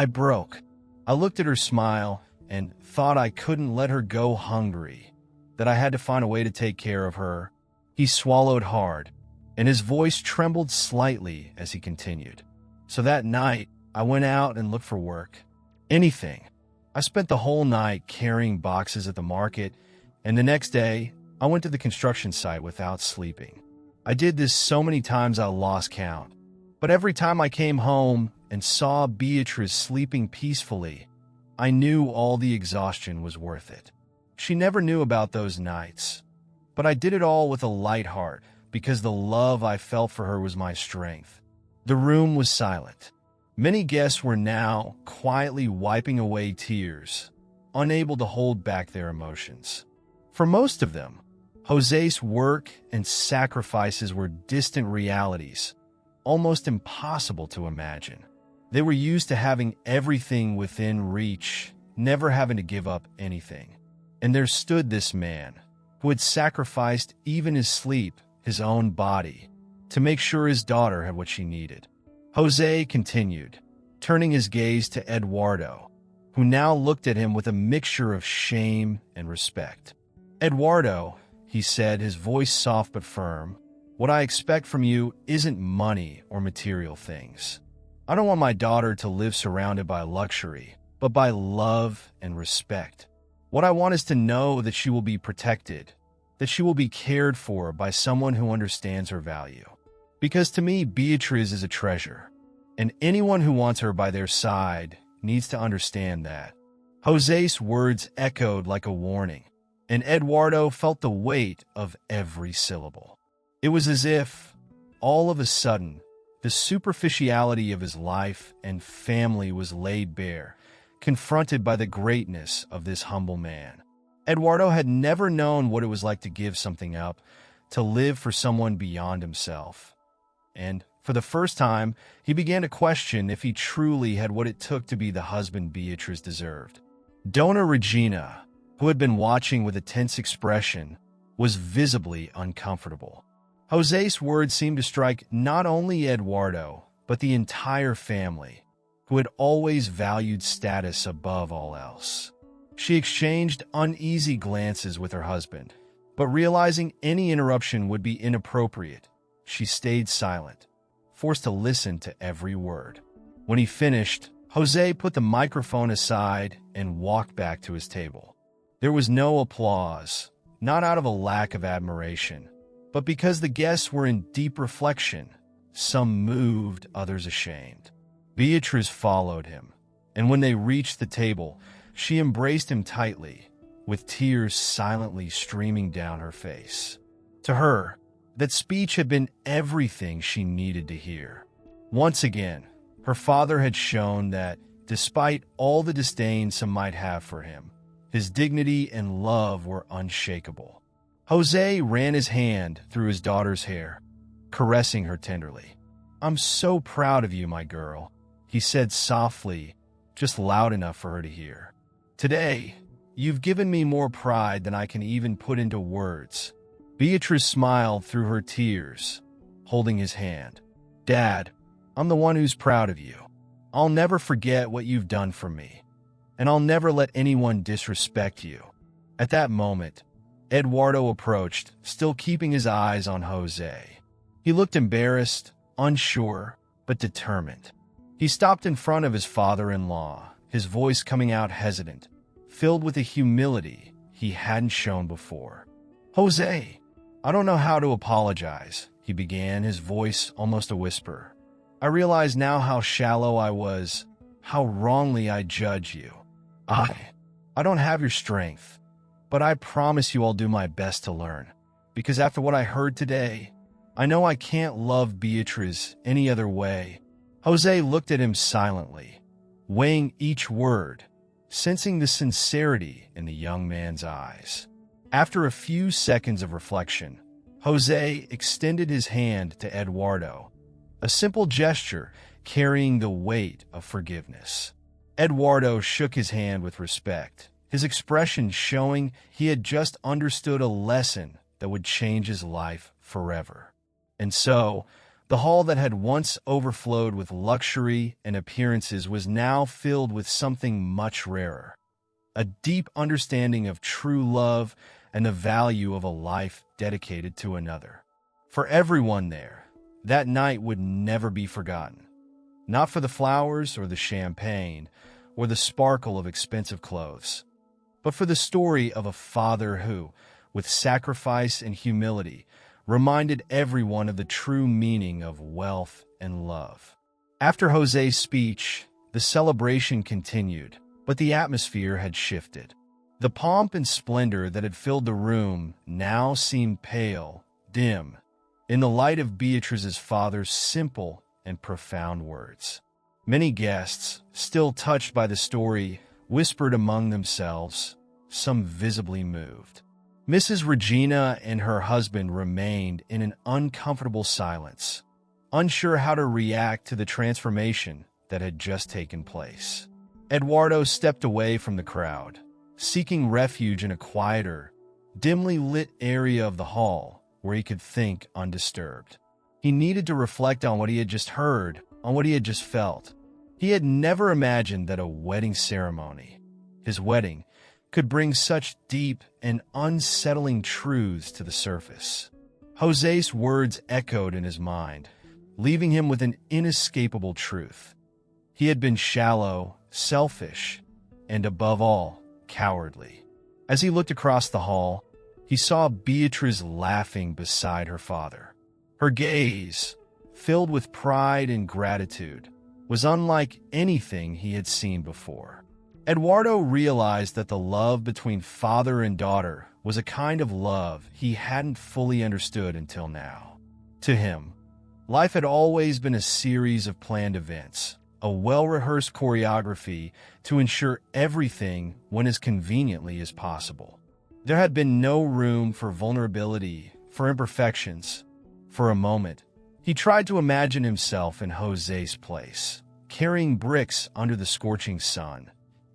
Speaker 1: broke. I looked at her smile, and thought I couldn't let her go hungry, that I had to find a way to take care of her. He swallowed hard, and his voice trembled slightly as he continued. So that night, I went out and looked for work. Anything. I spent the whole night carrying boxes at the market, and the next day, I went to the construction site without sleeping. I did this so many times I lost count. But every time I came home and saw Beatrice sleeping peacefully, I knew all the exhaustion was worth it. She never knew about those nights, but I did it all with a light heart because the love I felt for her was my strength. The room was silent. Many guests were now quietly wiping away tears, unable to hold back their emotions. For most of them, Jose's work and sacrifices were distant realities, almost impossible to imagine. They were used to having everything within reach, never having to give up anything. And there stood this man, who had sacrificed even his sleep, his own body, to make sure his daughter had what she needed. Jose continued, turning his gaze to Eduardo, who now looked at him with a mixture of shame and respect. "Eduardo," he said, his voice soft but firm, "what I expect from you isn't money or material things. I don't want my daughter to live surrounded by luxury, but by love and respect. What I want is to know that she will be protected, that she will be cared for by someone who understands her value. Because to me, Beatriz is a treasure, and anyone who wants her by their side needs to understand that." Jose's words echoed like a warning, and Eduardo felt the weight of every syllable. It was as if, all of a sudden, the superficiality of his life and family was laid bare, confronted by the greatness of this humble man. Eduardo had never known what it was like to give something up, to live for someone beyond himself. And, for the first time, he began to question if he truly had what it took to be the husband Beatriz deserved. Donna Regina, who had been watching with a tense expression, was visibly uncomfortable. Jose's words seemed to strike not only Eduardo, but the entire family, who had always valued status above all else. She exchanged uneasy glances with her husband, but realizing any interruption would be inappropriate, she stayed silent, forced to listen to every word. When he finished, Jose put the microphone aside and walked back to his table. There was no applause, not out of a lack of admiration, but because the guests were in deep reflection, some moved, others ashamed. Beatriz followed him, and when they reached the table, she embraced him tightly, with tears silently streaming down her face. To her, that speech had been everything she needed to hear. Once again, her father had shown that, despite all the disdain some might have for him, his dignity and love were unshakable. Jose ran his hand through his daughter's hair, caressing her tenderly. "I'm so proud of you, my girl," he said softly, just loud enough for her to hear. "Today, you've given me more pride than I can even put into words." Beatrice smiled through her tears, holding his hand. "Dad, I'm the one who's proud of you. I'll never forget what you've done for me, and I'll never let anyone disrespect you." At that moment, Eduardo approached, still keeping his eyes on Jose. He looked embarrassed, unsure, but determined. He stopped in front of his father-in-law, his voice coming out hesitant, filled with a humility he hadn't shown before. "Jose, I don't know how to apologize," he began, his voice almost a whisper. "I realize now how shallow I was, how wrongly I judge you. I don't have your strength, but I promise you I'll do my best to learn, because after what I heard today, I know I can't love Beatriz any other way." Jose looked at him silently, weighing each word, sensing the sincerity in the young man's eyes. After a few seconds of reflection, Jose extended his hand to Eduardo, a simple gesture carrying the weight of forgiveness. Eduardo shook his hand with respect, his expression showing he had just understood a lesson that would change his life forever. And so, the hall that had once overflowed with luxury and appearances was now filled with something much rarer. a deep understanding of true love and the value of a life dedicated to another. For everyone there, that night would never be forgotten. Not for the flowers or the champagne or the sparkle of expensive clothes, but for the story of a father who, with sacrifice and humility, reminded everyone of the true meaning of wealth and love. After Jose's speech, the celebration continued, but the atmosphere had shifted. The pomp and splendor that had filled the room now seemed pale, dim, in the light of Beatrice's father's simple and profound words. Many guests, still touched by the story, whispered among themselves, some visibly moved. Mrs. Regina and her husband remained in an uncomfortable silence, unsure how to react to the transformation that had just taken place. Eduardo stepped away from the crowd, seeking refuge in a quieter, dimly lit area of the hall where he could think undisturbed. He needed to reflect on what he had just heard, on what he had just felt. He had never imagined that a wedding ceremony, his wedding, could bring such deep and unsettling truths to the surface. Jose's words echoed in his mind, leaving him with an inescapable truth. He had been shallow, selfish, and above all, cowardly. As he looked across the hall, he saw Beatrice laughing beside her father. Her gaze, filled with pride and gratitude, was unlike anything he had seen before. Eduardo realized that the love between father and daughter was a kind of love he hadn't fully understood until now. To him, life had always been a series of planned events, a well-rehearsed choreography to ensure everything went as conveniently as possible. There had been no room for vulnerability, for imperfections. For a moment, he tried to imagine himself in Jose's place, carrying bricks under the scorching sun,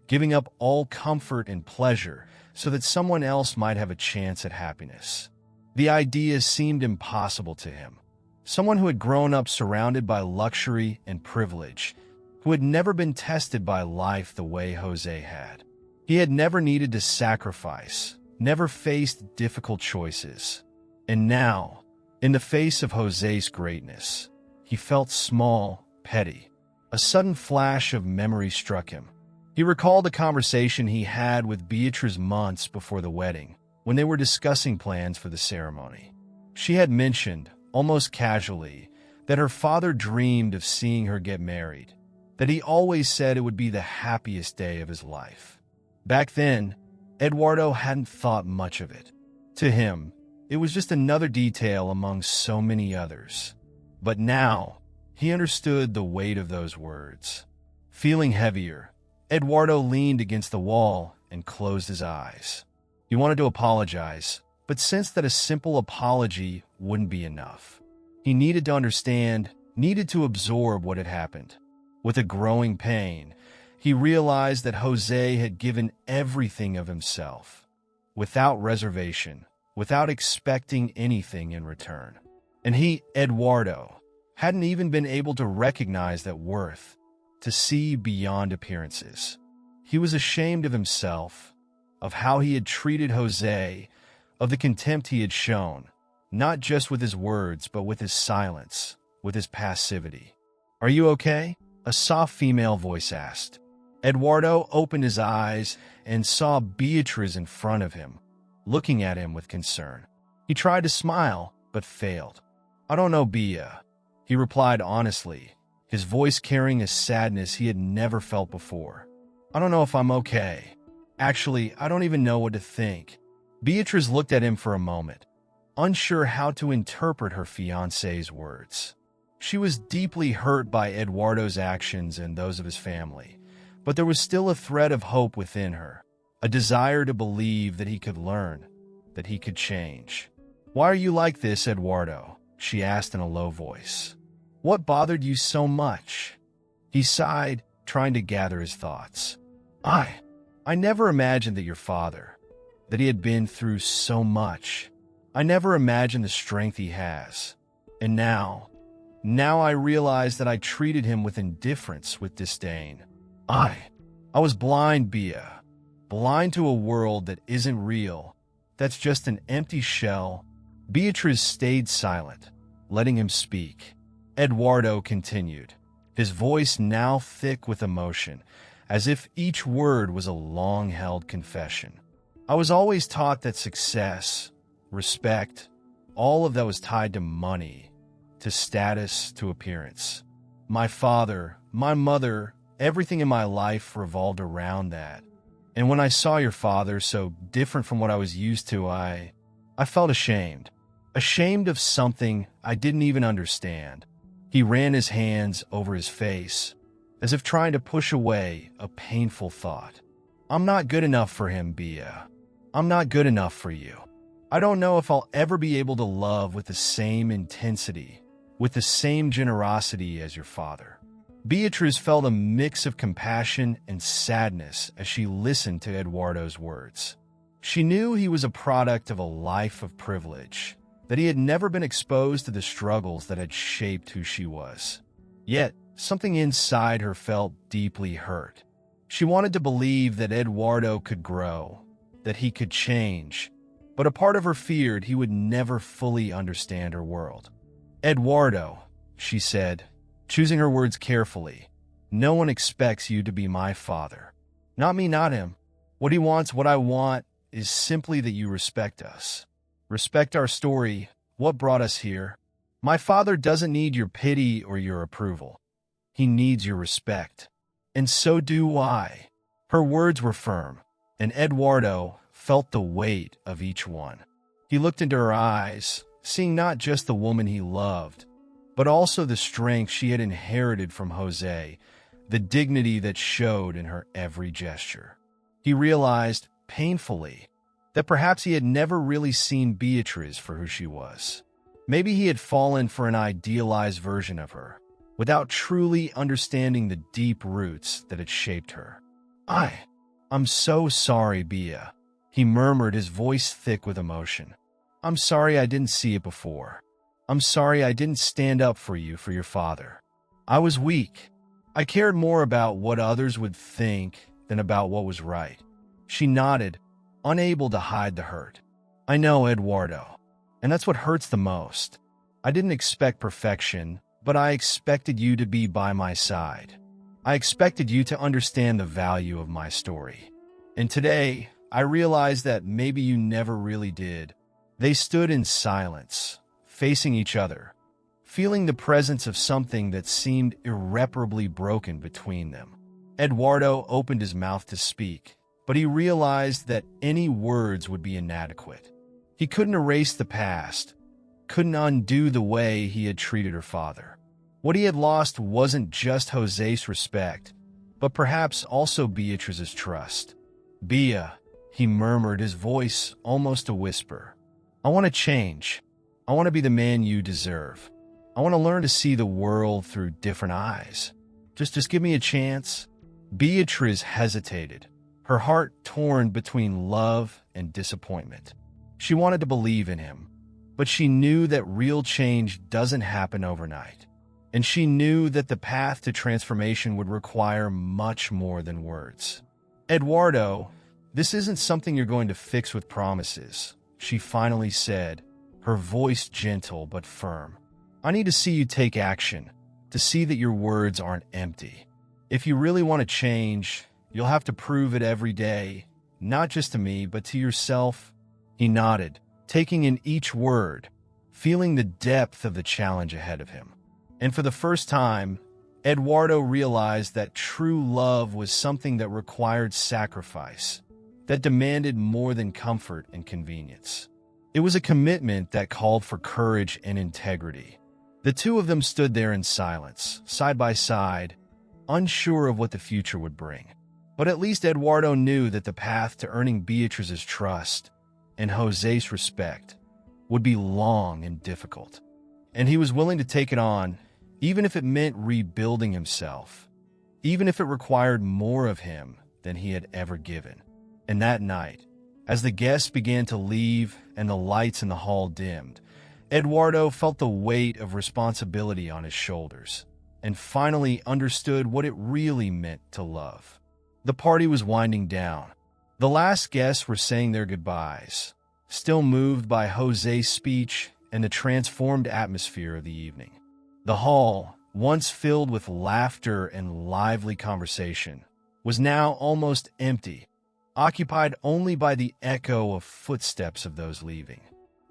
Speaker 1: giving up all comfort and pleasure so that someone else might have a chance at happiness. The idea seemed impossible to him. Someone who had grown up surrounded by luxury and privilege, who had never been tested by life the way Jose had. He had never needed to sacrifice, never faced difficult choices. And now, in the face of Jose's greatness, he felt small, petty. A sudden flash of memory struck him. He recalled a conversation he had with Beatrice months before the wedding, when they were discussing plans for the ceremony. She had mentioned, almost casually, that her father dreamed of seeing her get married, that he always said it would be the happiest day of his life. Back then, Eduardo hadn't thought much of it. To him, it was just another detail among so many others. But now, he understood the weight of those words. Feeling heavier, Eduardo leaned against the wall and closed his eyes. He wanted to apologize, but sensed that a simple apology wouldn't be enough. He needed to understand, needed to absorb what had happened. With a growing pain, he realized that Jose had given everything of himself, without reservation, without expecting anything in return. And he, Eduardo, hadn't even been able to recognize that worth, to see beyond appearances. He was ashamed of himself, of how he had treated Jose, of the contempt he had shown, not just with his words, but with his silence, with his passivity. "Are you okay?" a soft female voice asked. Eduardo opened his eyes and saw Beatrice in front of him, looking at him with concern. He tried to smile, but failed. "I don't know, Bea," he replied honestly, his voice carrying a sadness he had never felt before. "I don't know if I'm okay. Actually, I don't even know what to think." Beatrice looked at him for a moment, unsure how to interpret her fiancé's words. She was deeply hurt by Eduardo's actions and those of his family, but there was still a thread of hope within her, a desire to believe that he could learn, that he could change. "Why are you like this, Eduardo?" she asked in a low voice. "What bothered you so much?" He sighed, trying to gather his thoughts. I never imagined that your father, that he had been through so much. I never imagined the strength he has. And now I realize that I treated him with indifference, with disdain. I was blind, Bea. blind to a world that isn't real, that's just an empty shell. Beatrice stayed silent, letting him speak. Eduardo continued, his voice now thick with emotion, as if each word was a long-held confession. I was always taught that success, respect, all of that was tied to money, to status, to appearance. My father, my mother, everything in my life revolved around that. And when I saw your father so different from what I was used to, I felt ashamed. Ashamed of something I didn't even understand. He ran his hands over his face, as if trying to push away a painful thought. I'm not good enough for him, Bia. I'm not good enough for you. I don't know if I'll ever be able to love with the same intensity, with the same generosity as your father. Beatrice felt a mix of compassion and sadness as she listened to Eduardo's words. She knew he was a product of a life of privilege, that he had never been exposed to the struggles that had shaped who she was. Yet, something inside her felt deeply hurt. She wanted to believe that Eduardo could grow, that he could change, but a part of her feared he would never fully understand her world. Eduardo, she said, choosing her words carefully, no one expects you to be my father. Not me, not him. What he wants, what I want, is simply that you respect us. Respect our story, what brought us here. My father doesn't need your pity or your approval. He needs your respect. And so do I. Her words were firm, and Eduardo felt the weight of each one. He looked into her eyes, seeing not just the woman he loved, but also the strength she had inherited from Jose, the dignity that showed in her every gesture. He realized, painfully, that perhaps he had never really seen Beatrice for who she was. Maybe he had fallen for an idealized version of her, without truly understanding the deep roots that had shaped her. I'm so sorry, Bia, he murmured, his voice thick with emotion. I'm sorry I didn't see it before. I'm sorry I didn't stand up for you, for your father. I was weak. I cared more about what others would think than about what was right. She nodded, unable to hide the hurt. I know, Eduardo, and that's what hurts the most. I didn't expect perfection, but I expected you to be by my side. I expected you to understand the value of my story. And today, I realized that maybe you never really did. They stood in silence, facing each other, feeling the presence of something that seemed irreparably broken between them. Eduardo opened his mouth to speak, but he realized that any words would be inadequate. He couldn't erase the past, couldn't undo the way he had treated her father. What he had lost wasn't just Jose's respect, but perhaps also Beatrice's trust. Bia, he murmured, his voice almost a whisper. I want to change. I want to be the man you deserve. I want to learn to see the world through different eyes. Just give me a chance. Beatrice hesitated, her heart torn between love and disappointment. She wanted to believe in him, but she knew that real change doesn't happen overnight. And she knew that the path to transformation would require much more than words. Eduardo, this isn't something you're going to fix with promises, she finally said, her voice gentle but firm. I need to see you take action, to see that your words aren't empty. If you really want to change, you'll have to prove it every day, not just to me, but to yourself. He nodded, taking in each word, feeling the depth of the challenge ahead of him. And for the first time, Eduardo realized that true love was something that required sacrifice, that demanded more than comfort and convenience. It was a commitment that called for courage and integrity. The two of them stood there in silence, side by side, unsure of what the future would bring. But at least Eduardo knew that the path to earning Beatrice's trust and Jose's respect would be long and difficult. And he was willing to take it on, even if it meant rebuilding himself, even if it required more of him than he had ever given. And that night, as the guests began to leave and the lights in the hall dimmed, Eduardo felt the weight of responsibility on his shoulders and finally understood what it really meant to love. The party was winding down, The last guests were saying their goodbyes, still moved by Jose's speech and the transformed atmosphere of the evening. The hall, once filled with laughter and lively conversation, was now almost empty, occupied only by the echo of footsteps of those leaving.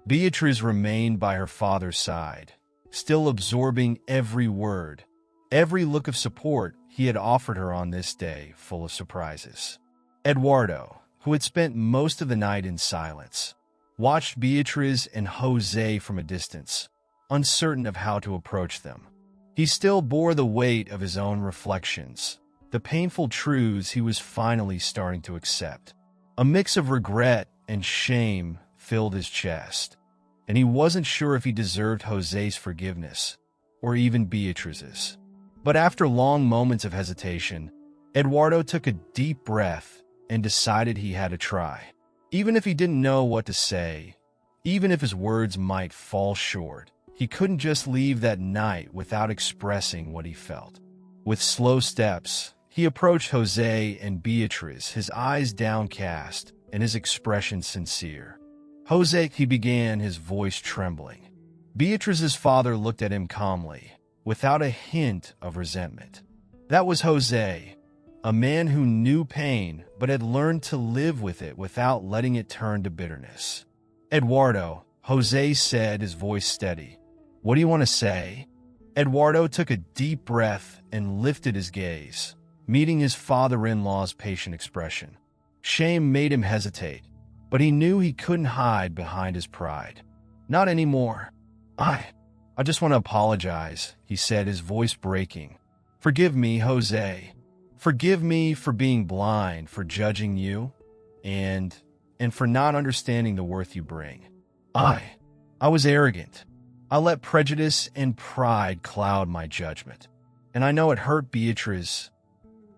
Speaker 1: Beatrice remained by her father's side, still absorbing every word, every look of support he had offered her on this day full of surprises. Eduardo, who had spent most of the night in silence, watched Beatrice and Jose from a distance, uncertain of how to approach them. He still bore the weight of his own reflections, the painful truths he was finally starting to accept. A mix of regret and shame filled his chest, and he wasn't sure if he deserved Jose's forgiveness or even Beatrice's. But after long moments of hesitation, Eduardo took a deep breath and decided he had to try. Even if he didn't know what to say, even if his words might fall short, he couldn't just leave that night without expressing what he felt. With slow steps, he approached Jose and Beatrice, his eyes downcast and his expression sincere. Jose, he began, his voice trembling. Beatrice's father looked at him calmly, without a hint of resentment. That was Jose, a man who knew pain but had learned to live with it without letting it turn to bitterness. Eduardo, Jose said, his voice steady. What do you want to say? Eduardo took a deep breath and lifted his gaze, meeting his father-in-law's patient expression. Shame made him hesitate, but he knew he couldn't hide behind his pride. Not anymore. I just want to apologize, he said, his voice breaking. Forgive me, Jose. Forgive me for being blind, for judging you, and for not understanding the worth you bring. I was arrogant. I let prejudice and pride cloud my judgment. And I know it hurt Beatrice,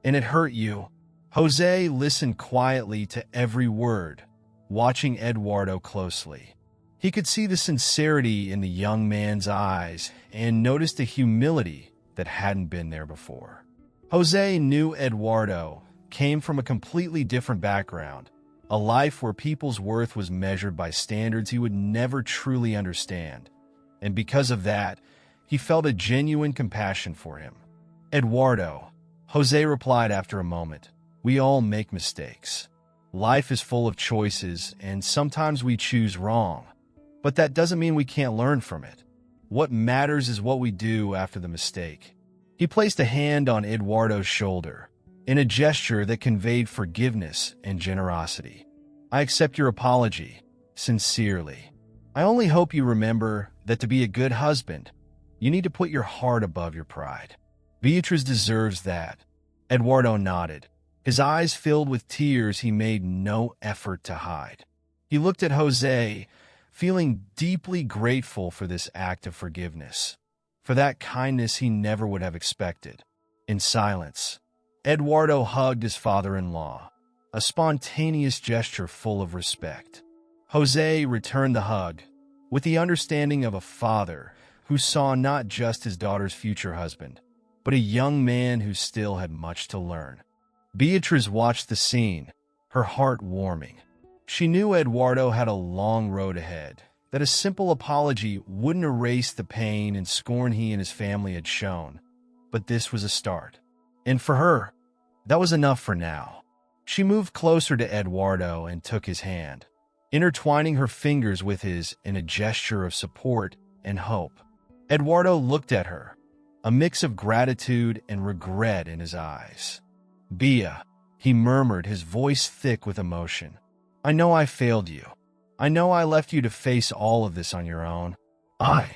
Speaker 1: and it hurt you. Jose listened quietly to every word, watching Eduardo closely. He could see the sincerity in the young man's eyes and noticed a humility that hadn't been there before. Jose knew Eduardo came from a completely different background, a life where people's worth was measured by standards he would never truly understand. And because of that, he felt a genuine compassion for him. Eduardo, Jose replied after a moment, we all make mistakes. Life is full of choices, and sometimes we choose wrong. But that doesn't mean we can't learn from it. What matters is what we do after the mistake. He placed a hand on Eduardo's shoulder, in a gesture that conveyed forgiveness and generosity. I accept your apology, sincerely. I only hope you remember that to be a good husband, you need to put your heart above your pride. Beatrice deserves that. Eduardo nodded, his eyes filled with tears he made no effort to hide. He looked at Jose, feeling deeply grateful for this act of forgiveness, for that kindness he never would have expected. In silence, Eduardo hugged his father-in-law, a spontaneous gesture full of respect. Jose returned the hug, with the understanding of a father who saw not just his daughter's future husband, but a young man who still had much to learn. Beatrice watched the scene, her heart warming. She knew Eduardo had a long road ahead, that a simple apology wouldn't erase the pain and scorn he and his family had shown. But this was a start. And for her, that was enough for now. She moved closer to Eduardo and took his hand, intertwining her fingers with his in a gesture of support and hope. Eduardo looked at her, a mix of gratitude and regret in his eyes. Bea, he murmured, his voice thick with emotion. I know I failed you. I know I left you to face all of this on your own. I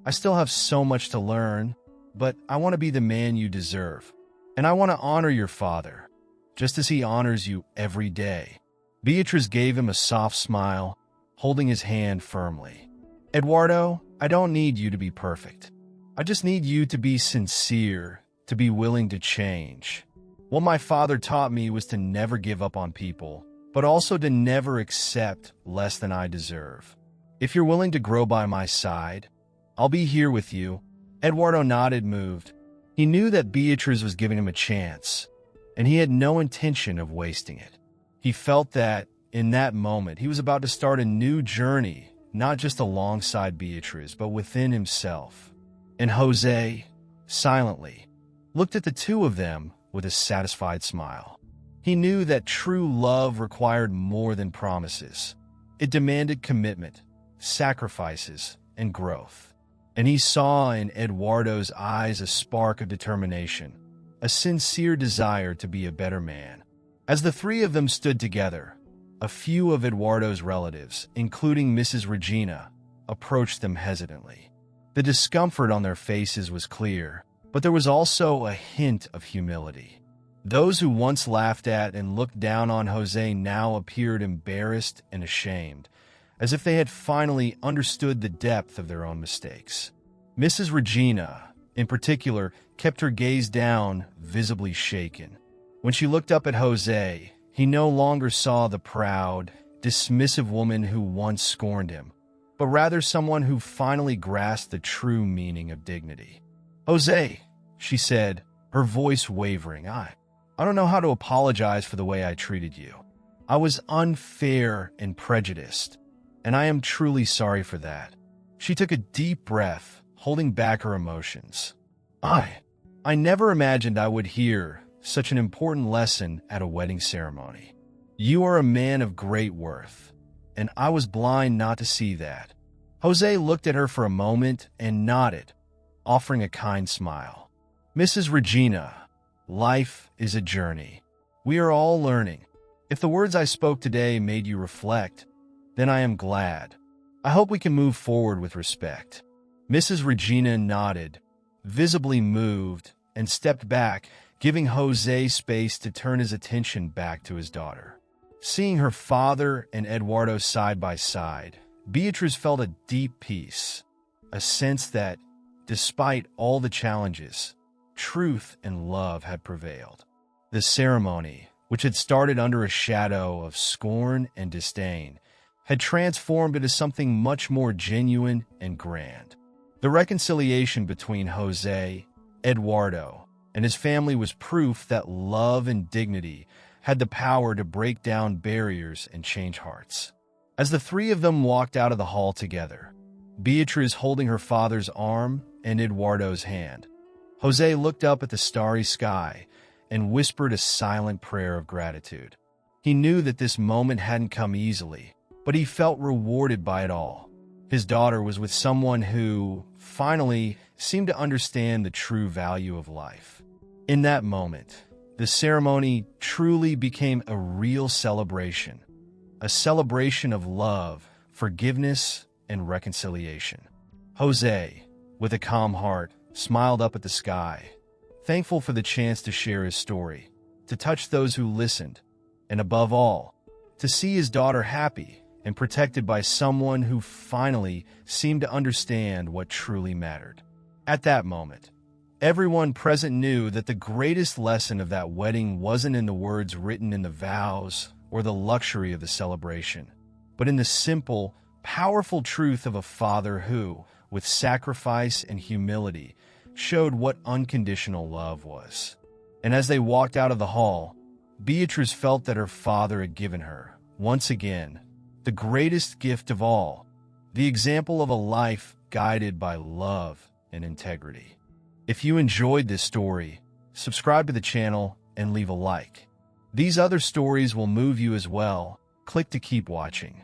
Speaker 1: still have so much to learn, but I want to be the man you deserve. And I want to honor your father, just as he honors you every day. Beatrice gave him a soft smile, holding his hand firmly. Eduardo, I don't need you to be perfect. I just need you to be sincere, to be willing to change. What my father taught me was to never give up on people, but also to never accept less than I deserve. If you're willing to grow by my side, I'll be here with you. Eduardo nodded, moved. He knew that Beatrice was giving him a chance, and he had no intention of wasting it. He felt that, in that moment, he was about to start a new journey, not just alongside Beatrice, but within himself. And Jose, silently, looked at the two of them with a satisfied smile. He knew that true love required more than promises. It demanded commitment, sacrifices, and growth. And he saw in Eduardo's eyes a spark of determination, a sincere desire to be a better man. As the three of them stood together, a few of Eduardo's relatives, including Mrs. Regina, approached them hesitantly. The discomfort on their faces was clear, but there was also a hint of humility. Those who once laughed at and looked down on Jose now appeared embarrassed and ashamed, as if they had finally understood the depth of their own mistakes. Mrs. Regina, in particular, kept her gaze down, visibly shaken. When she looked up at Jose, he no longer saw the proud, dismissive woman who once scorned him, but rather someone who finally grasped the true meaning of dignity. "Jose," she said, her voice wavering, I don't know how to apologize for the way I treated you. I was unfair and prejudiced, and I am truly sorry for that." She took a deep breath, holding back her emotions. I never imagined I would hear such an important lesson at a wedding ceremony. You are a man of great worth, and I was blind not to see that." Jose looked at her for a moment and nodded, offering a kind smile. "Mrs. Regina, life is a journey. We are all learning. If the words I spoke today made you reflect, then I am glad. I hope we can move forward with respect." Mrs. Regina nodded, visibly moved, and stepped back, giving Jose space to turn his attention back to his daughter. Seeing her father and Eduardo side by side, Beatrice felt a deep peace, a sense that, despite all the challenges, truth and love had prevailed. The ceremony, which had started under a shadow of scorn and disdain, had transformed into something much more genuine and grand. The reconciliation between Jose, Eduardo, and his family was proof that love and dignity had the power to break down barriers and change hearts. As the three of them walked out of the hall together, Beatrice holding her father's arm and Eduardo's hand, Jose looked up at the starry sky and whispered a silent prayer of gratitude. He knew that this moment hadn't come easily, but he felt rewarded by it all. His daughter was with someone who, finally, seemed to understand the true value of life. In that moment, the ceremony truly became a real celebration, a celebration of love, forgiveness, and reconciliation. Jose, with a calm heart, smiled up at the sky, thankful for the chance to share his story, to touch those who listened, and above all, to see his daughter happy and protected by someone who finally seemed to understand what truly mattered. At that moment, everyone present knew that the greatest lesson of that wedding wasn't in the words written in the vows or the luxury of the celebration, but in the simple, powerful truth of a father who, with sacrifice and humility, showed what unconditional love was. And as they walked out of the hall, Beatrice felt that her father had given her, once again, the greatest gift of all, the example of a life guided by love and integrity. If you enjoyed this story, subscribe to the channel and leave a like. These other stories will move you as well. Click to keep watching.